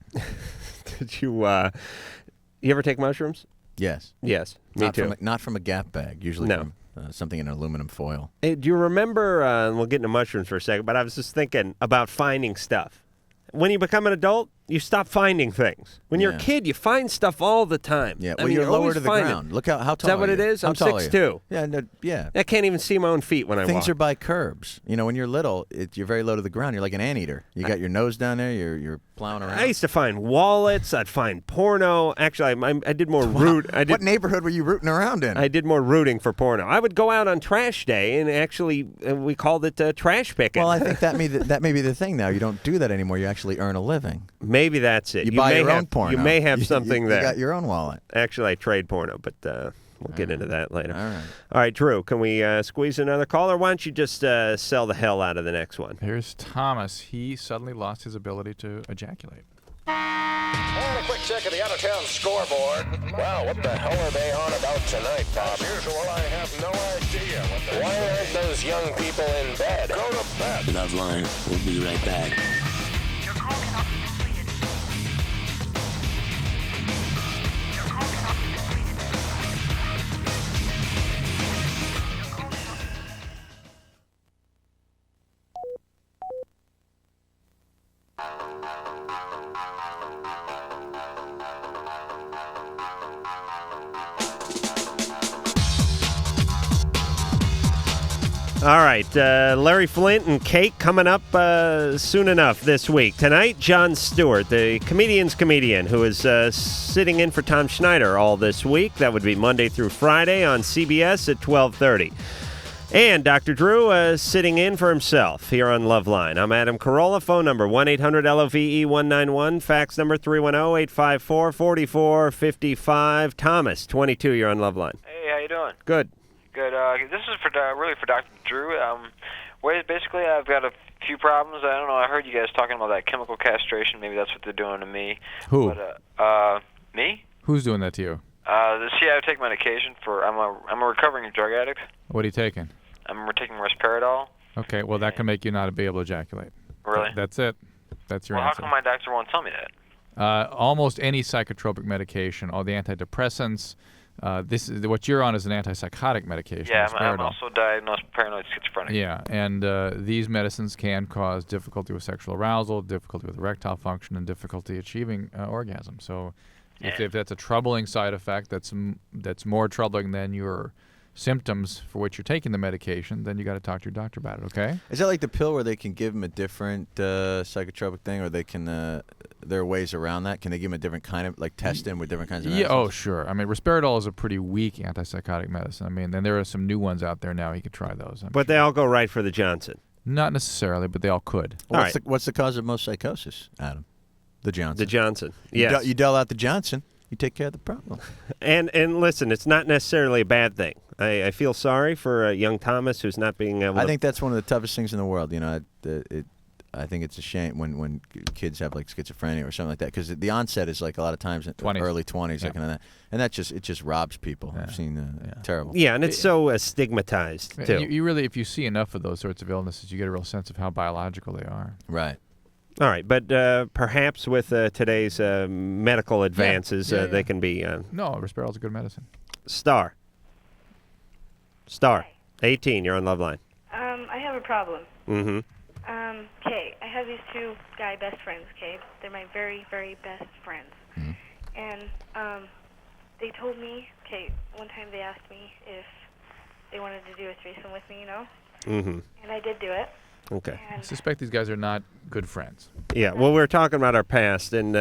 Did you ever take mushrooms? Yes. Yes, me too. Not from a Gap bag, usually No. from something in aluminum foil. Hey, do you remember, and we'll get into mushrooms for a second, but I was just thinking about finding stuff. When you become an adult, you stop finding things. When you're a kid, you find stuff all the time. Yeah, I well, mean, you're lower always to the find ground. it. Look how tall Is that what are it you? is? How I'm tall are you? 6'2". Yeah, no, yeah. I can't even see my own feet when I walk. Things are by curbs. You know, when you're little, you're very low to the ground. You're like an anteater. You got your nose down there. You're plowing around. I used to find wallets. I'd find porno. Actually, I did more What neighborhood were you rooting around in? I did more rooting for porno. I would go out on trash day, and actually, we called it trash picking. Well, I think that may be the thing now. You don't do that anymore. You actually earn a living. Maybe that's it. You buy may your have, own porno. You may have something there. You got your own wallet. Actually, I trade porno, but we'll get into that later. All right. All right, Drew, can we squeeze another caller? Why don't you just sell the hell out of the next one? Here's Thomas. He suddenly lost his ability to ejaculate. And a quick check of the out-of-town scoreboard. Wow, what the hell are they on about tonight, Bob? As usual, I have no idea. Why aren't those young people in bed? Go to bed. LoveLine, we'll be right back. All right, Larry Flint and Kate coming up soon enough this week. Tonight, Jon Stewart, the comedian's comedian, who is sitting in for Tom Schneider all this week. That would be Monday through Friday on CBS at 12:30. And Dr. Drew sitting in for himself here on LoveLine. I'm Adam Carolla. Phone number 1-800-LOVE-191. Fax number 310-854-4455. Thomas, 22. You're on LoveLine. Hey, how you doing? Good. Good. This is for really for Dr. Drew. Basically, I've got a few problems. I don't know. I heard you guys talking about that chemical castration. Maybe that's what they're doing to me. Who? But, me? Who's doing that to you? I take medication for. I'm a recovering drug addict. What are you taking? I'm taking risperidol. Okay, well, that can make you not be able to ejaculate. Really? That's it. That's your Well, how answer. come my doctor won't tell me that? Almost any psychotropic medication, all the antidepressants. This is what you're on is an antipsychotic medication. Yeah, I'm risperidol. also diagnosed paranoid schizophrenic. Yeah, and these medicines can cause difficulty with sexual arousal, difficulty with erectile function, and difficulty achieving orgasm. So, if that's a troubling side effect, that's more troubling than your symptoms for which you're taking the medication, then you got to talk to your doctor about it. Okay? Is that like the pill where they can give them a different psychotropic thing, or they can? There are ways around that. Can they give them a different kind of test him with different kinds of medicines? Yeah. Oh, sure. I mean, risperidol is a pretty weak antipsychotic medicine. I mean, and there are some new ones out there now. You could try those. But they all go right for the Johnson. Not necessarily, but they all could. Well, what's the cause of most psychosis, Adam? The Johnson. The Johnson. Yes. You dull out the Johnson, you take care of the problem. And listen, it's not necessarily a bad thing. I feel sorry for young Thomas who's not being able to... I think that's one of the toughest things in the world. You know, I think it's a shame when kids have like schizophrenia or something like that, because the onset is like a lot of times in early 20s, like that, and it just robs people. I've seen terrible. Yeah, and it's so stigmatized too. You really, if you see enough of those sorts of illnesses, you get a real sense of how biological they are. Right. All right, but perhaps with today's medical advances, they can be... No, risperidol's a good medicine. Star, 18, you're on LoveLine. I have a problem. Mm-hmm. Okay, I have these two guy best friends, okay? They're my very, very best friends. Mm-hmm. And they told me, okay, one time they asked me if they wanted to do a threesome with me, you know? Mm-hmm. And I did do it. Okay. I suspect these guys are not good friends. Yeah, well, we were talking about our past, and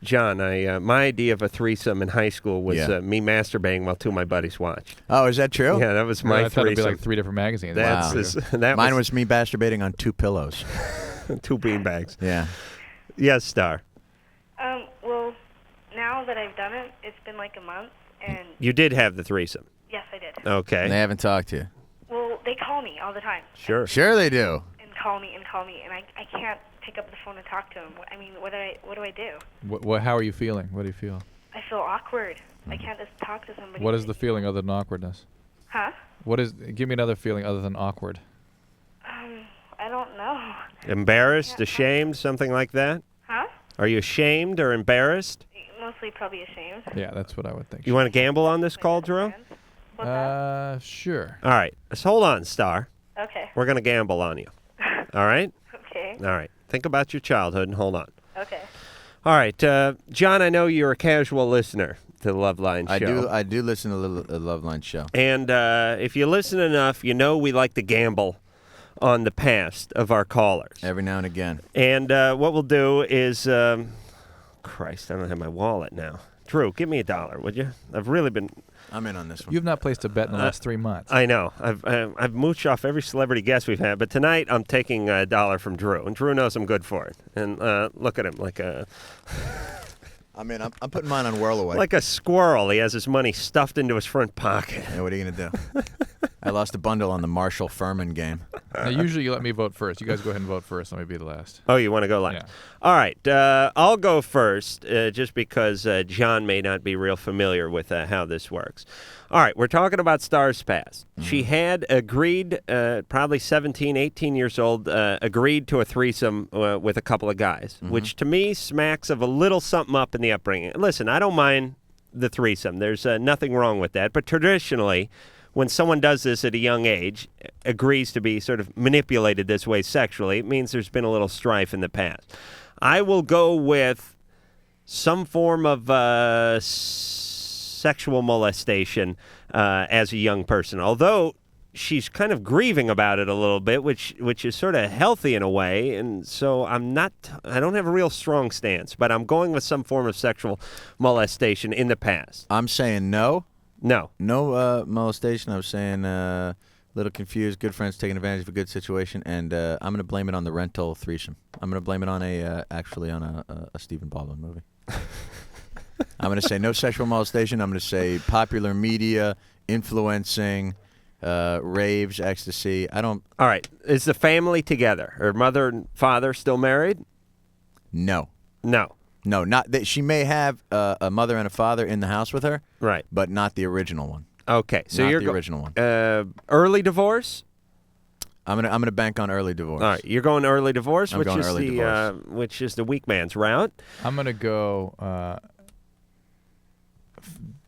John, my idea of a threesome in high school was me masturbating while two of my buddies watched. Oh, is that true? Yeah, that was my I thought it'd be threesome. like 3 different magazines. Mine was me masturbating on 2 pillows. 2 beanbags. Yeah. Yes, Star. Well, now that I've done it, it's been like a month, and... You did have the threesome. Yes, I did. Okay. And they haven't talked to you. Well, they call me all the time. Sure. Sure they do. And call me, and I can't pick up the phone and talk to them. I mean, what do I do? How are you feeling? What do you feel? I feel awkward. I can't just talk to somebody. What is the feeling other than awkwardness? Huh? Give me another feeling other than awkward. I don't know. Embarrassed, ashamed, something like that? Huh? Are you ashamed or embarrassed? Mostly probably ashamed. Yeah, that's what I would think. You want to gamble on this call, Drew? What? with that? Sure. All right. Just hold on, Star. Okay. We're going to gamble on you. All right? Okay. All right. Think about your childhood and hold on. Okay. All right. John, I know you're a casual listener to the LoveLine show. I do listen to the LoveLine show. And if you listen enough, you know we like to gamble on the past of our callers. Every now and again. And what we'll do is, Christ, I don't have my wallet now. Drew, give me $1, would you? I've really been... I'm in on this one. You've not placed a bet in the last 3 months. I know. I've mooched off every celebrity guest we've had, but tonight I'm taking $1 from Drew, and Drew knows I'm good for it. And look at him, like a... I'm putting mine on Whirl Away. Like a squirrel. He has his money stuffed into his front pocket. Yeah, what are you going to do? I lost a bundle on the Marshall Furman game. Now, usually you let me vote first. You guys go ahead and vote first. Let me be the last. Oh, you want to go last? Yeah. All right. I'll go first, just because John may not be real familiar with how this works. All right. We're talking about Star's Past. She had agreed, probably 17, 18 years old, agreed to a threesome with a couple of guys, which to me smacks of a little something up in the upbringing. Listen, I don't mind the threesome. There's nothing wrong with that. But traditionally, when someone does this at a young age, agrees to be sort of manipulated this way sexually, it means there's been a little strife in the past. I will go with some form of sexual molestation as a young person, although she's kind of grieving about it a little bit, which is sort of healthy in a way, and so I don't have a real strong stance, but I'm going with some form of sexual molestation in the past. I'm saying no. No. No molestation. I was saying a little confused, good friends taking advantage of a good situation, and I'm going to blame it on the rental threesome. I'm going to blame it on a Stephen Baldwin movie. I'm going to say no sexual molestation. I'm going to say popular media influencing, raves, ecstasy. I don't... All right. Is the family together? Her mother and father still married? No. No. No, not that. She may have a mother and a father in the house with her, right? But not the original one. Okay, so not you're the original one. Early divorce. I'm gonna bank on early divorce. All right, you're going early divorce, I'm going early divorce. Which is the weak man's route. I'm gonna go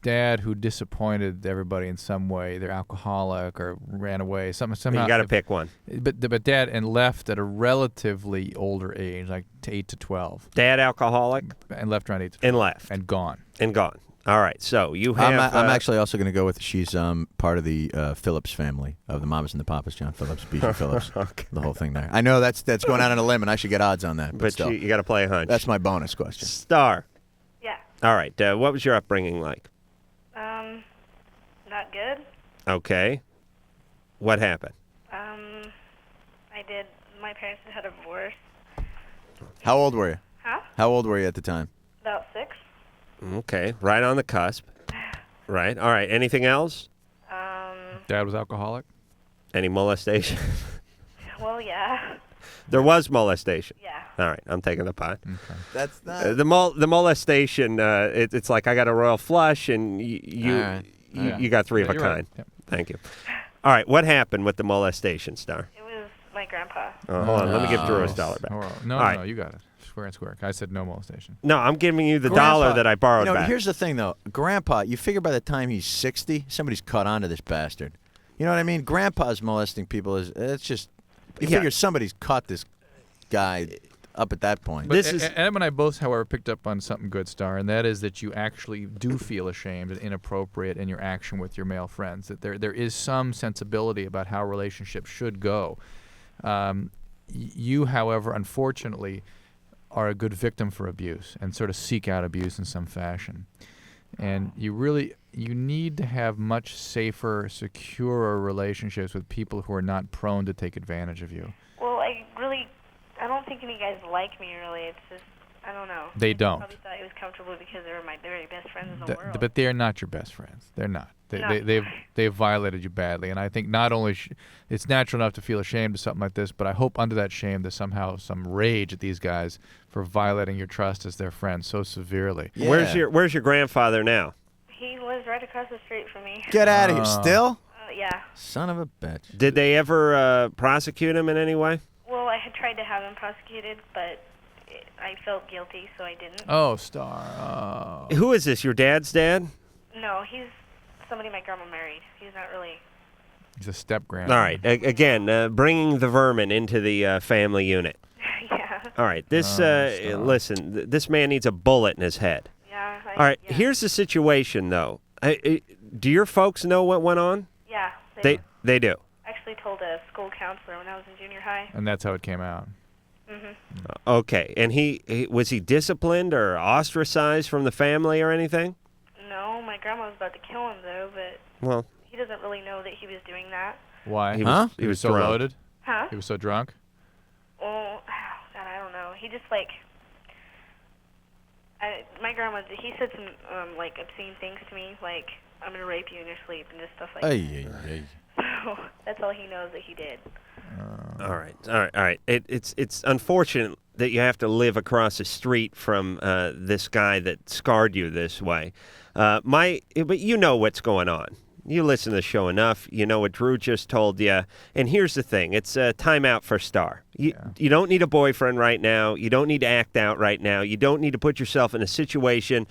dad who disappointed everybody in some way. They're alcoholic or ran away. Somehow you got to pick one. But dad and left at a relatively older age, like 8 to 12. Dad alcoholic and left around 8 to 12. and left and gone. And gone. All right, so you have. I'm actually also going to go with she's part of the Phillips family of the Mamas and the Papas, John Phillips, B.J. Phillips, okay. The whole thing there. I know that's going out on a limb, and I should get odds on that. But still, you got to play a hunch. That's my bonus question. Star. Yeah. All right, what was your upbringing like? Not good. Okay. What happened? My parents had a divorce. How old were you? Huh? How old were you at the time? About 6. Okay, right on the cusp. Right. All right. Anything else? Dad was alcoholic. Any molestation? Well, yeah. There was molestation. Yeah. All right, I'm taking the pot. Okay. That's not the molestation. It's like I got a royal flush, and you got three of a you're kind. right. Yep. Thank you. All right, what happened with the molestation, Star? It was my grandpa. Oh, hold on, let me give Drew his $1 back. No, you got it. Square and square. I said no molestation. No, I'm giving you the Grandpa, $1 that I borrowed back. Here's the thing, though. Grandpa, you figure by the time he's 60, somebody's caught on to this bastard. You know what I mean? Grandpa's molesting people it's just. You figure somebody's caught this guy up at that point. But Adam and I both, however, picked up on something good, Star, and that is that you actually do feel ashamed and inappropriate in your action with your male friends. That there is some sensibility about how relationships should go. You, however, unfortunately, are a good victim for abuse and sort of seek out abuse in some fashion. And you need to have much safer, securer relationships with people who are not prone to take advantage of you. Well, I don't think any guys like me, really. It's just, I don't know. They don't. I probably thought it was comfortable because they were my very best friends in the world. But they're not your best friends. They're not. They've violated you badly. And I think not only it's natural enough to feel ashamed of something like this, but I hope under that shame there's somehow some rage at these guys for violating your trust as their friend so severely. Yeah. Where's your grandfather now? He lives right across the street from me. Get out of here. Still? Yeah. Son of a bitch. Did they ever prosecute him in any way? Well, I had tried to have him prosecuted, but I felt guilty, so I didn't. Oh, Star. Oh. Who is this? Your dad's dad? No, he's somebody my grandma married. He's not really. He's a step-grandson. All right. Again, bringing the vermin into the family unit. Yeah. All right. This listen. This man needs a bullet in his head. Yeah. All right. Here's the situation, though. Do your folks know what went on? Yeah. They do. I actually told a school counselor when I was in junior high. And that's how it came out. Okay. And was he disciplined or ostracized from the family or anything? No, my grandma was about to kill him though, but Well, he doesn't really know that he was doing that. Why? He was so drunk. loaded? Huh? He was so drunk? Oh, God, I don't know. He just my grandma. He said some like obscene things to me, like I'm gonna rape you in your sleep and just stuff like that. So that's all he knows that he did. All right. It's unfortunate that you have to live across the street from this guy that scarred you this way. But you know what's going on. You listen to the show enough. You know what Drew just told you. And here's the thing. It's time out for Star. You don't need a boyfriend right now. You don't need to act out right now. You don't need to put yourself in a situation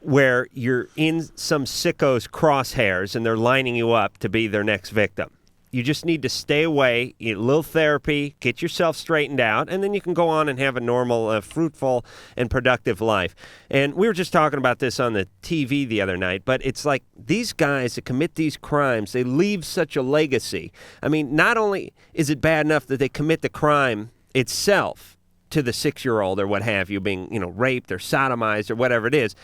where you're in some sicko's crosshairs and they're lining you up to be their next victim. You just need to stay away, get a little therapy, get yourself straightened out, and then you can go on and have a normal, fruitful, and productive life. And we were just talking about this on the TV the other night, but it's like these guys that commit these crimes, they leave such a legacy. I mean, not only is it bad enough that they commit the crime itself to the 6-year-old or what have you, being, raped or sodomized or whatever it is,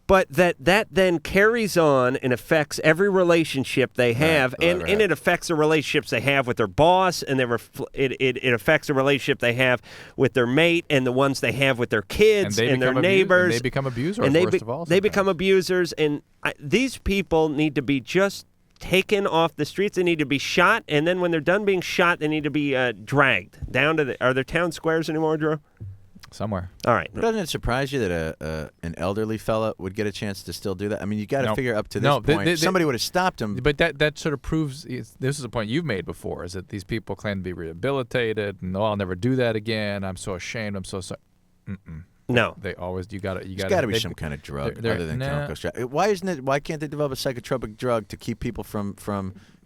but that then carries on and affects every relationship they have, and it affects the relationships they have with their boss, and it affects the relationship they have with their mate, and the ones they have with their kids and their neighbors. And they become abusers, worst of all. They become abusers, and these people need to be just taken off the streets. They need to be shot, and then when they're done being shot, they need to be dragged down to are there town squares anymore, Drew? Somewhere. All right. Doesn't it surprise you that an elderly fella would get a chance to still do that? I mean, you got to figure up to this point, somebody would have stopped him. But that sort of proves, this is a point you've made before, is that these people claim to be rehabilitated, and I'll never do that again. I'm so ashamed. I'm so sorry. No. They always, There's got to be some kind of drug other than chemical stress. Why can't they develop a psychotropic drug to keep people from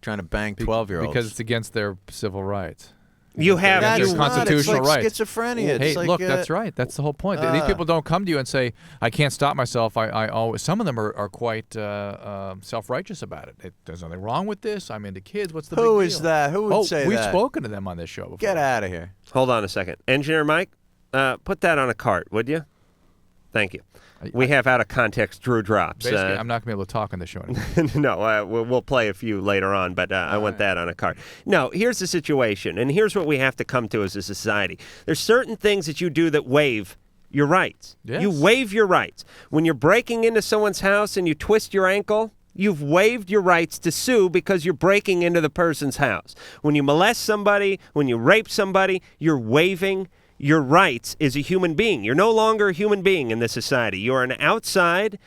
trying to bang 12-year-olds? Because it's against their civil rights. You have their constitutional it's like rights. Schizophrenia. Hey, it's like, look, that's right. That's the whole point. These people don't come to you and say, "I can't stop myself." I always. Some of them are quite self-righteous about it. There's nothing wrong with this. I'm into kids. What's the big deal? Who is that? Who would say that? We've spoken to them on this show before. Get out of here. Hold on a second. Engineer Mike, put that on a cart, would you? Thank you. We have out-of-context Drew drops. Basically, I'm not going to be able to talk on the show anymore. No, we'll play a few later on, but I want that on a card. No, here's the situation, and here's what we have to come to as a society. There's certain things that you do that waive your rights. Yes. You waive your rights. When you're breaking into someone's house and you twist your ankle, you've waived your rights to sue because you're breaking into the person's house. When you molest somebody, when you rape somebody, you're waiving your rights as a human being. You're no longer a human being in this society. You're an outsider,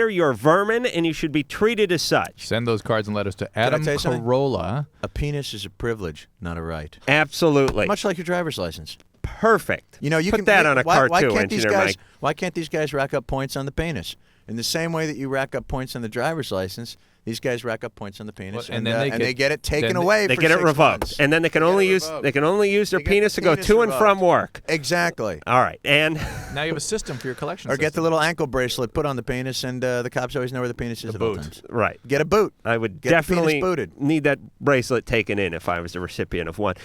you're a vermin, and you should be treated as such. Send those cards and letters to Adam Carolla. A penis is a privilege, not a right. Absolutely. Much like your driver's license. Perfect. You Put that on a card too, Engineer Mike. Why can't these guys rack up points on the penis? In the same way that you rack up points on the driver's license, these guys rack up points on the penis, and they get it taken away. They for get it 6 revoked, months. and then they can only use their penis to go to and from work. Exactly. All right, and now you have a system for your collection. Or get the little ankle bracelet put on the penis, and the cops always know where the penis is at all times. Right. Get a boot. I would Get the definitely penis booted. need that bracelet taken in if I was the recipient of one.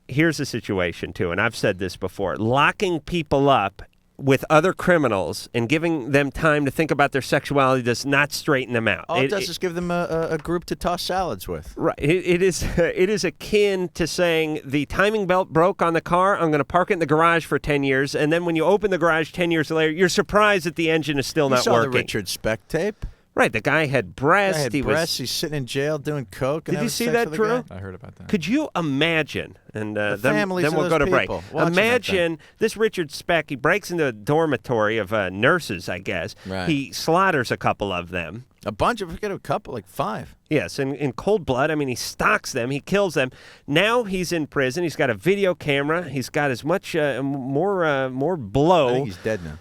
Here's the situation, too, and I've said this before. Locking people up with other criminals and giving them time to think about their sexuality does not straighten them out. All it does is give them a group to toss salads with. Right. It is akin to saying the timing belt broke on the car, I'm going to park it in the garage for 10 years, and then when you open the garage 10 years later, you're surprised that the engine is still not working. You saw the working. Richard Speck tape? Right, the guy had breasts. He's sitting in jail doing coke. Did you see that, Drew? I heard about that. Could you imagine? And then families we'll of go those to break. people watching Imagine this Richard Speck. He breaks into a dormitory of nurses, I guess. Right. He slaughters a couple of them. A bunch of, forget a couple, like 5. Yes, in cold blood. I mean, he stalks them. He kills them. Now he's in prison. He's got a video camera. He's got as much more blow. I think he's dead now.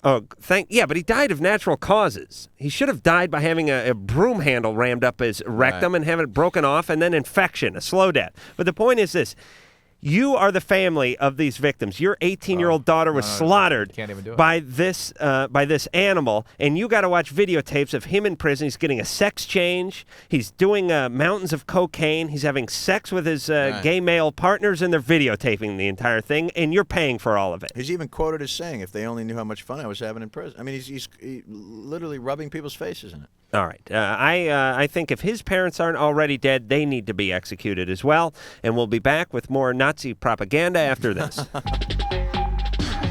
Oh, yeah, but he died of natural causes. He should have died by having a broom handle rammed up his rectum and having it broken off, and then infection, a slow death. But the point is this. You are the family of these victims. Your 18-year-old daughter was slaughtered Can't even do it. by this animal, and you got to watch videotapes of him in prison. He's getting a sex change. He's doing mountains of cocaine. He's having sex with his gay male partners, and they're videotaping the entire thing, and you're paying for all of it. He's even quoted as saying, if they only knew how much fun I was having in prison. I mean, he's literally rubbing people's faces in it. All right. I think if his parents aren't already dead, they need to be executed as well. And we'll be back with more Nazi propaganda after this.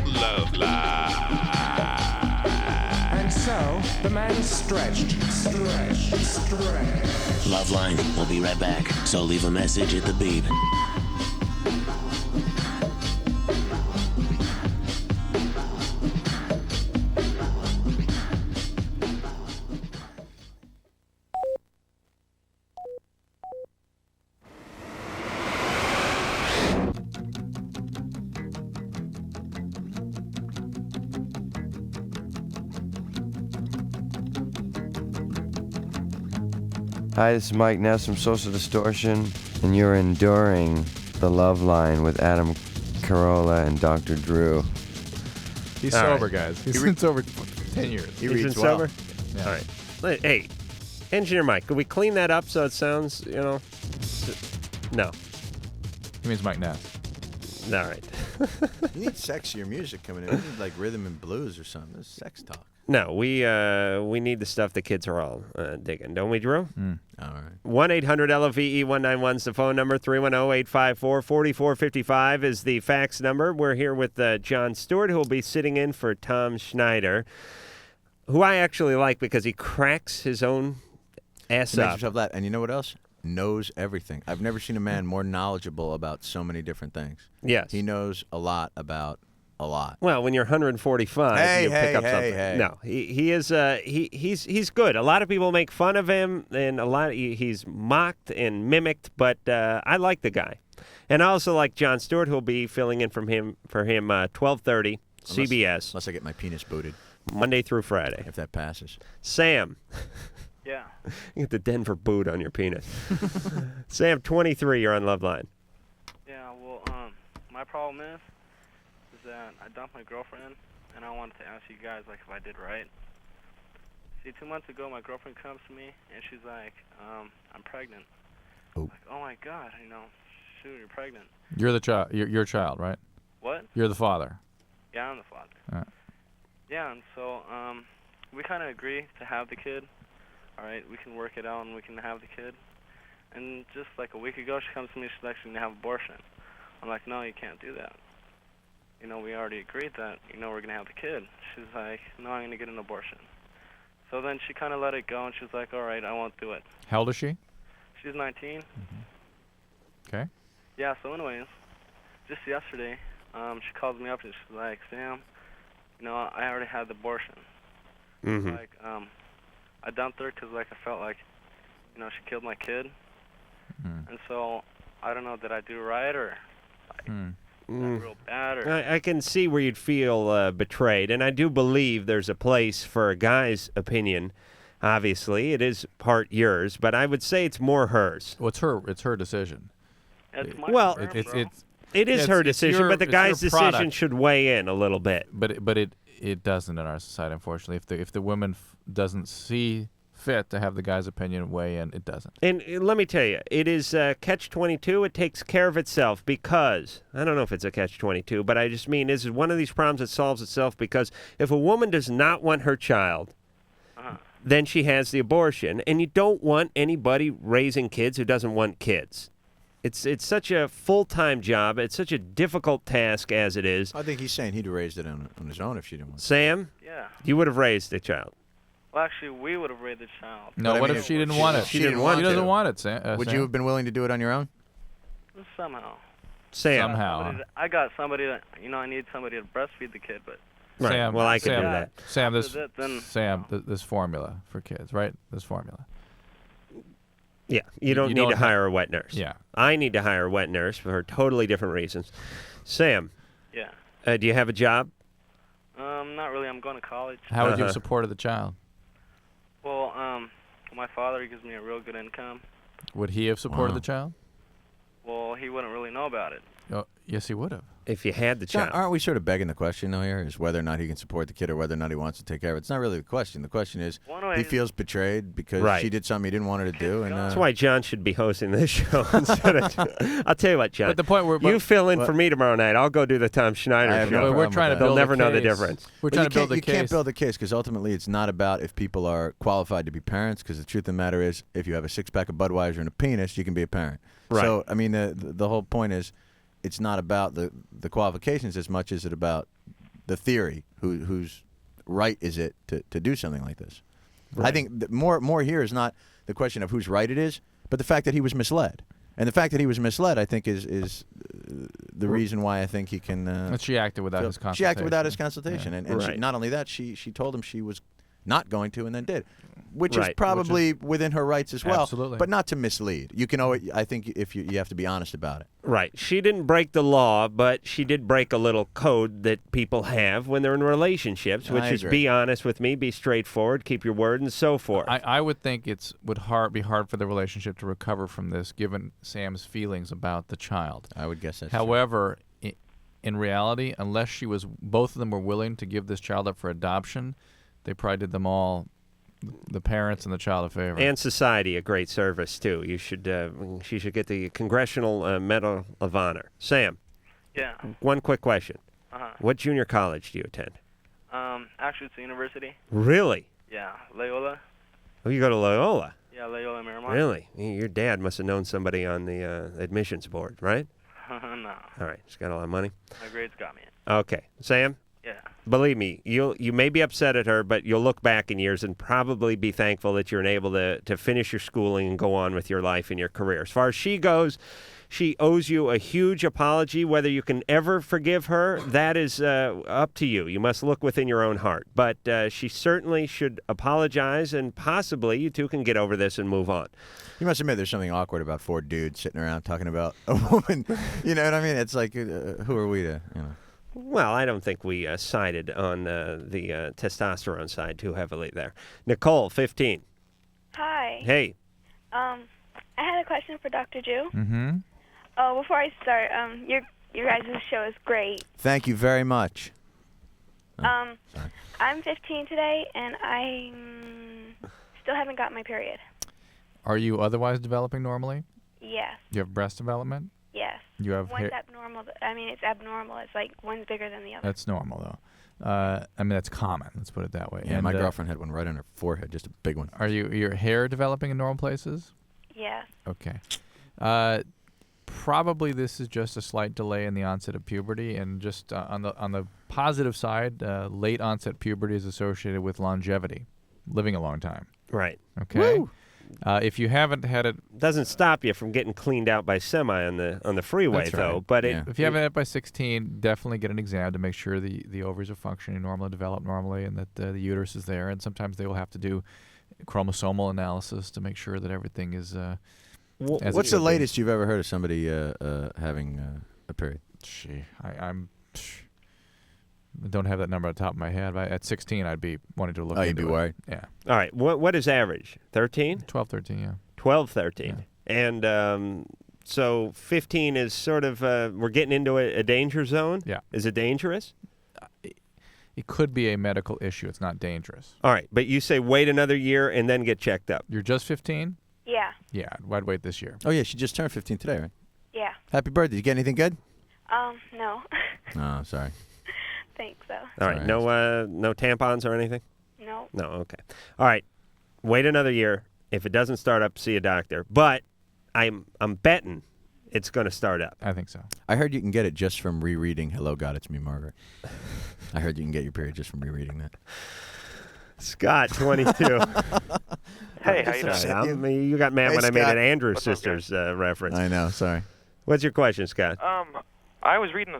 LoveLine. And so the man stretched. LoveLine. We'll be right back. So leave a message at the beep. Hi, this is Mike Ness from Social Distortion, and you're enduring the LoveLine with Adam Carolla and Dr. Drew. He's sober, guys. He's been sober for 10 years. He's been sober? Yeah. All right. Hey, Engineer Mike, could we clean that up so it sounds, No. He means Mike Ness. All right. You need sexier music coming in. You need like rhythm and blues or something. This is sex talk. No, we need the stuff the kids are all digging, don't we, Drew? All right. 1-800-LOVE-191 is the phone number. 310-854-4455 is the fax number. We're here with Jon Stewart, who will be sitting in for Tom Schneider, who I actually like because he cracks his own ass He makes up. himself laugh. And you know what else? Knows everything. I've never seen a man more knowledgeable about so many different things. Yes. He knows a lot about a lot. Well, when you're 145, you pick up something. Hey. No, he is he's good. A lot of people make fun of him, and he's mocked and mimicked, but I like the guy, and I also like Jon Stewart, who'll be filling in for him 12:30 CBS. Unless I get my penis booted. Monday through Friday. If that passes. Sam. Yeah. You get the Denver boot on your penis. Sam, 23. You're on LoveLine. Yeah. Well, my problem is that I dumped my girlfriend, and I wanted to ask you guys, like, if I did right. See, 2 months ago, my girlfriend comes to me, and she's like, I'm pregnant. Like, oh, my God, shoot, you're pregnant. You're the child. You're your child, right? What? You're the father. Yeah, I'm the father. All right. Yeah, and so we kind of agree to have the kid. All right, we can work it out, and we can have the kid. And just like a week ago, she comes to me, she's like, she's going to have an abortion. I'm like, no, you can't do that. We already agreed that, we're going to have the kid. She's like, no, I'm going to get an abortion. So then she kind of let it go, and she's like, all right, I won't do it. How old is she? She's 19. Okay. Yeah, so anyways, just yesterday, she called me up, and she's like, Sam, I already had the abortion. Mm-hmm. Like, I dumped her because, like, I felt like, she killed my kid. And so, I don't know, did I do right or... real bad, or I can see where you'd feel betrayed, and I do believe there's a place for a guy's opinion. Obviously, it is part yours, but I would say it's more hers. Well, it's her decision. It's my Well, sperm, It's bro. It is her decision, but the guy's decision should weigh in a little bit. But it doesn't in our society, unfortunately. If the woman doesn't see fit to have the guy's opinion weigh in, it doesn't. And let me tell you, it is catch-22. It takes care of itself because, I don't know if it's a catch-22, but I just mean this is one of these problems that solves itself because if a woman does not want her child, then she has the abortion, and you don't want anybody raising kids who doesn't want kids. It's such a full-time job. It's such a difficult task as it is. I think he's saying he'd have raised it on his own if she didn't want to. Sam? Yeah. You would have raised a child. Well, actually, we would have raised the child. No, what if she didn't want it? She didn't want She it. doesn't want it, Sam. Would you have been willing to do it on your own? Somehow. Sam. Somehow. I got somebody that, I need somebody to breastfeed the kid, but... Right. Sam, well, I can do that. Sam, After this formula for kids, right? This formula. Yeah, you don't need to hire a wet nurse. Yeah. I need to hire a wet nurse for totally different reasons. Sam. Yeah. Do you have a job? Not really. I'm going to college. How would you have supported the child? Well, my father, he gives me a real good income. Would he have supported the child? Well, he wouldn't really know about it. Oh, yes, he would have. If you had the John, child. aren't we sort of begging the question though here is whether or not he can support the kid or whether or not he wants to take care of it? It's not really the question. The question is he feels betrayed because Right. she did something he didn't want her to do. And That's why John should be hosting this show instead of. I'll tell you what, John. But the point you fill in for me tomorrow night. I'll go do the Tom Schneider I have show. no problem we're trying with to that. build They'll a never know the case. difference. We're But trying to build a you can't case. build a case because ultimately it's not about if people are qualified to be parents. Because the truth of the matter is, if you have a six-pack of Budweiser and a penis, you can be a parent. Right. So I mean, the whole point is, it's not about the qualifications as much as it about the theory. Whose right is it to do something like this? Right. I think that more here is not the question of whose right it is, but the fact that he was misled. And the fact that he was misled, I think, is the reason why I think he can. And she acted without his consultation. She acted without his consultation, Yeah. and Right. she, not only that, she told him she was not going to, and then did, which Right. is probably within her rights as well. Absolutely. But not to mislead. You can always, I think, if you have to be honest about it. Right. She didn't break the law, but she did break a little code that people have when they're in relationships, which I is agree. be honest with me, be straightforward, keep your word, and so forth. I would think would be hard for the relationship to recover from this, given Sam's feelings about the child. I would guess that's However, in reality, unless both of them were willing to give this child up for adoption, they probably did them all, the parents and the child, a favor. And society a great service too. You should. She should get the Congressional Medal of Honor. Sam. Yeah. One quick question. Uh-huh. What junior college do you attend? Actually, it's a university. Really? Yeah, Loyola. Oh, you go to Loyola. Yeah, Loyola Marymount. Really? Your dad must have known somebody on the admissions board, right? No. All right. He's got a lot of money. My grades got me in. Okay. Sam? Yeah. Believe me, you may be upset at her, but you'll look back in years and probably be thankful that you're able to finish your schooling and go on with your life and your career. As far as she goes, she owes you a huge apology. Whether you can ever forgive her, that is up to you. You must look within your own heart. But she certainly should apologize, and possibly you two can get over this and move on. You must admit there's something awkward about four dudes sitting around talking about a woman. You know what I mean? It's like, who are we to, you know? Well, I don't think we sided on the testosterone side too heavily there. Nicole, 15. Hi. Hey. I had a question for Dr. Drew. Mm-hmm. Oh, before I start, your guys' show is great. Thank you very much. I'm 15 today, and I still haven't got my period. Are you otherwise developing normally? Yes. You have breast development? Yes. You have One's hair. abnormal. I mean, it's abnormal. It's like one's bigger than the other. That's normal, though. I mean, that's common. Let's put it that way. Yeah, And, my girlfriend had one right on her forehead, just a big one. Are your hair developing in normal places? Yes. Okay. Probably this is just a slight delay in the onset of puberty, and just on the positive side, late onset puberty is associated with longevity, living a long time. Right. Okay. Woo! If you haven't had it, Doesn't stop you from getting cleaned out by semi on the freeway, that's though. right. But if you haven't had it by 16, definitely get an exam to make sure the ovaries are functioning normally, develop normally, and that the uterus is there. And sometimes they will have to do chromosomal analysis to make sure that everything is. As What's it the should be. latest you've ever heard of somebody having a period? Gee, I don't have that number on top of my head. But at 16, I'd be wanting to look. Oh, into you'd be it. worried? Yeah. All right. What is average? 13? 12, 13, yeah. 12, 13. And so 15 is sort of, we're getting into a danger zone? Yeah. Is it dangerous? It could be a medical issue. It's not dangerous. All right. But you say wait another year and then get checked up. You're just 15? Yeah. Yeah, I'd wait this year. Oh, yeah, she just turned 15 today, right? Yeah. Happy birthday. Did you get anything good? No. Oh, sorry. Thanks, though. All right. No tampons or anything? No. No, okay. All right. Wait another year. If it doesn't start up, see a doctor. But I'm betting it's going to start up. I think so. I heard you can get it just from rereading Hello, God, It's Me, Margaret. I heard you can get your period just from rereading that. Scott, 22. Hey, how you doing? You got mad Hey, when I made Scott. an Andrews What's up, Sisters reference. I know, sorry. What's your question, Scott? I was reading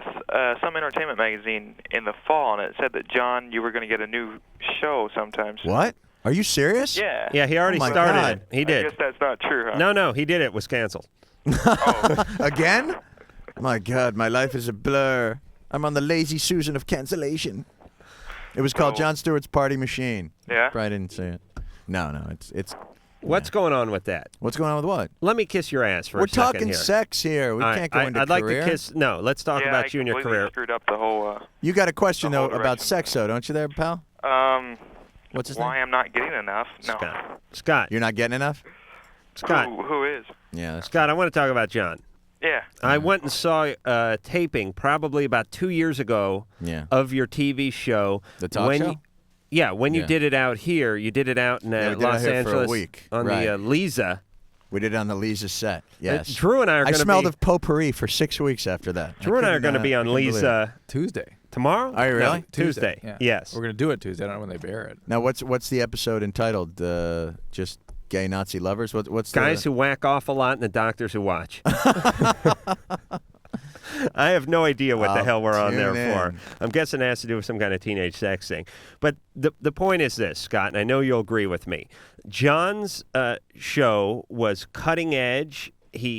some entertainment magazine in the fall, and it said that, John, you were going to get a new show sometime soon. What? Are you serious? Yeah. Yeah, he already Oh my started God. it. He did. I guess that's not true, huh? No, he did it. It was canceled. Again? My God, my life is a blur. I'm on the lazy Susan of cancellation. It was called Jon Stewart's Party Machine. Yeah? Probably didn't see it. No, it's. What's going on with that? What's going on with what? Let me kiss your ass for We're a second talking here. sex here. We All right, can't go into I'd like career. to kiss. No, let's talk Yeah, about I you and your completely career. screwed up the whole. You got a question the whole though about sex, though, don't you, there, pal? What's his why name? I'm not getting enough? No. Scott. You're not getting enough? Scott. Who is? Yeah. Scott, I want to talk about John. Yeah. I went and saw a taping probably about 2 years ago of your TV show. The talk show? When you did it out here, you did it out in we did it Los out here Angeles for a week. on Right. the Lisa. We did it on the Lisa set. Yes. Drew and I are going to be. I smelled of potpourri for 6 weeks after that. Drew and I are going to be on Lisa Tuesday. Tomorrow? Are you really? No, Tuesday. Yeah. Yes. We're going to do it Tuesday. I don't know when they bear it. Now, what's the episode entitled? Just gay Nazi lovers? What's Guys who whack off a lot and the doctors who watch. I have no idea what the hell we're on there for. I'm guessing it has to do with some kind of teenage sex thing. But the point is this, Scott, and I know you'll agree with me. John's show was cutting edge. He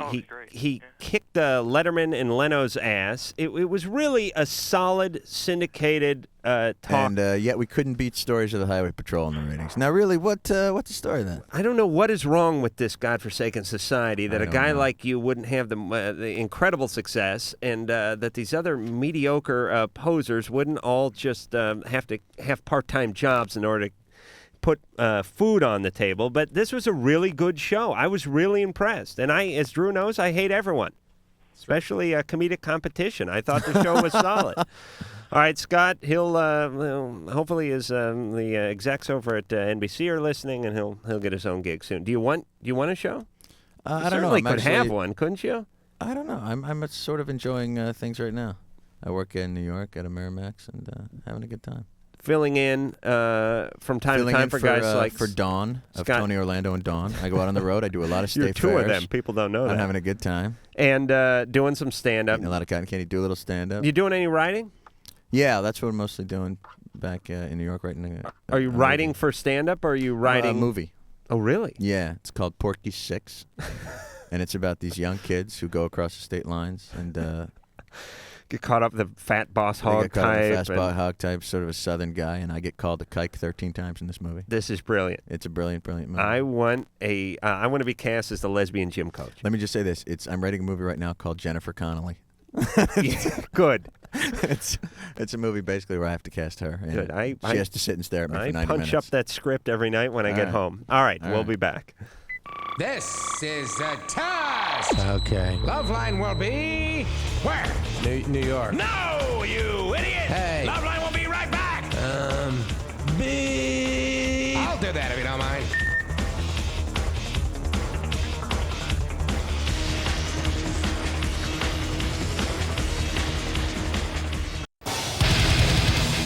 kicked Letterman and Leno's ass. It was really a solid syndicated talk. And yet we couldn't beat Stories of the Highway Patrol in the ratings. Now, really, what's the story then? I don't know what is wrong with this godforsaken society that a guy like you wouldn't have the incredible success, and that these other mediocre posers wouldn't all just have to have part-time jobs in order to put food on the table. But this was a really good show. I was really impressed. And I, as Drew knows, I hate everyone, especially comedic competition. I thought the show was solid. All right, Scott, he'll hopefully the execs over at NBC are listening, and he'll get his own gig soon. Do you want a show? I don't know. Certainly could have one, couldn't you? I don't know. I'm sort of enjoying things right now. I work in New York at a Miramax and having a good time. Filling in from time to time for guys like for Dawn of Scott. Tony Orlando and Dawn. I go out on the road. I do a lot of state You're two fairs. of them. People don't know that. I'm having a good time. And doing some stand-up. Eating a lot of cotton candy. Do a little stand-up. You doing any writing? Yeah, that's what I'm mostly doing back in New York right now. Are you writing for stand-up, or are you writing... a movie. Oh, really? Yeah, it's called Porky 6. And it's about these young kids who go across the state lines and... get caught up the fat boss hog type. Fat boss hog type, sort of a southern guy, and I get called a kike 13 times in this movie. This is brilliant. It's a brilliant, brilliant movie. I want to be cast as the lesbian gym coach. Let me just say this: I'm writing a movie right now called Jennifer Connelly. Good. It's a movie basically where I have to cast her. And Good. She has to sit and stare at me for 90 minutes. I punch up that script every night when I get home. All right, we'll be back. This is the test. Okay. LoveLine will be where? New York. No, you idiot! Hey. LoveLine will be right back! Beep. I'll do that if you don't mind.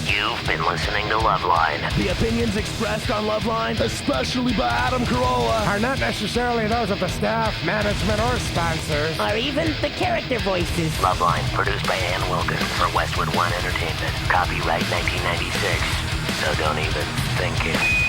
You've been listening to LoveLine. The opinions expressed on LoveLine, especially by Adam Carolla, are not necessarily those of the staff, management, or sponsors. Or even the character voices. LoveLine, produced by Ann Wilkins for Westwood One Entertainment. Copyright 1996. So don't even think it.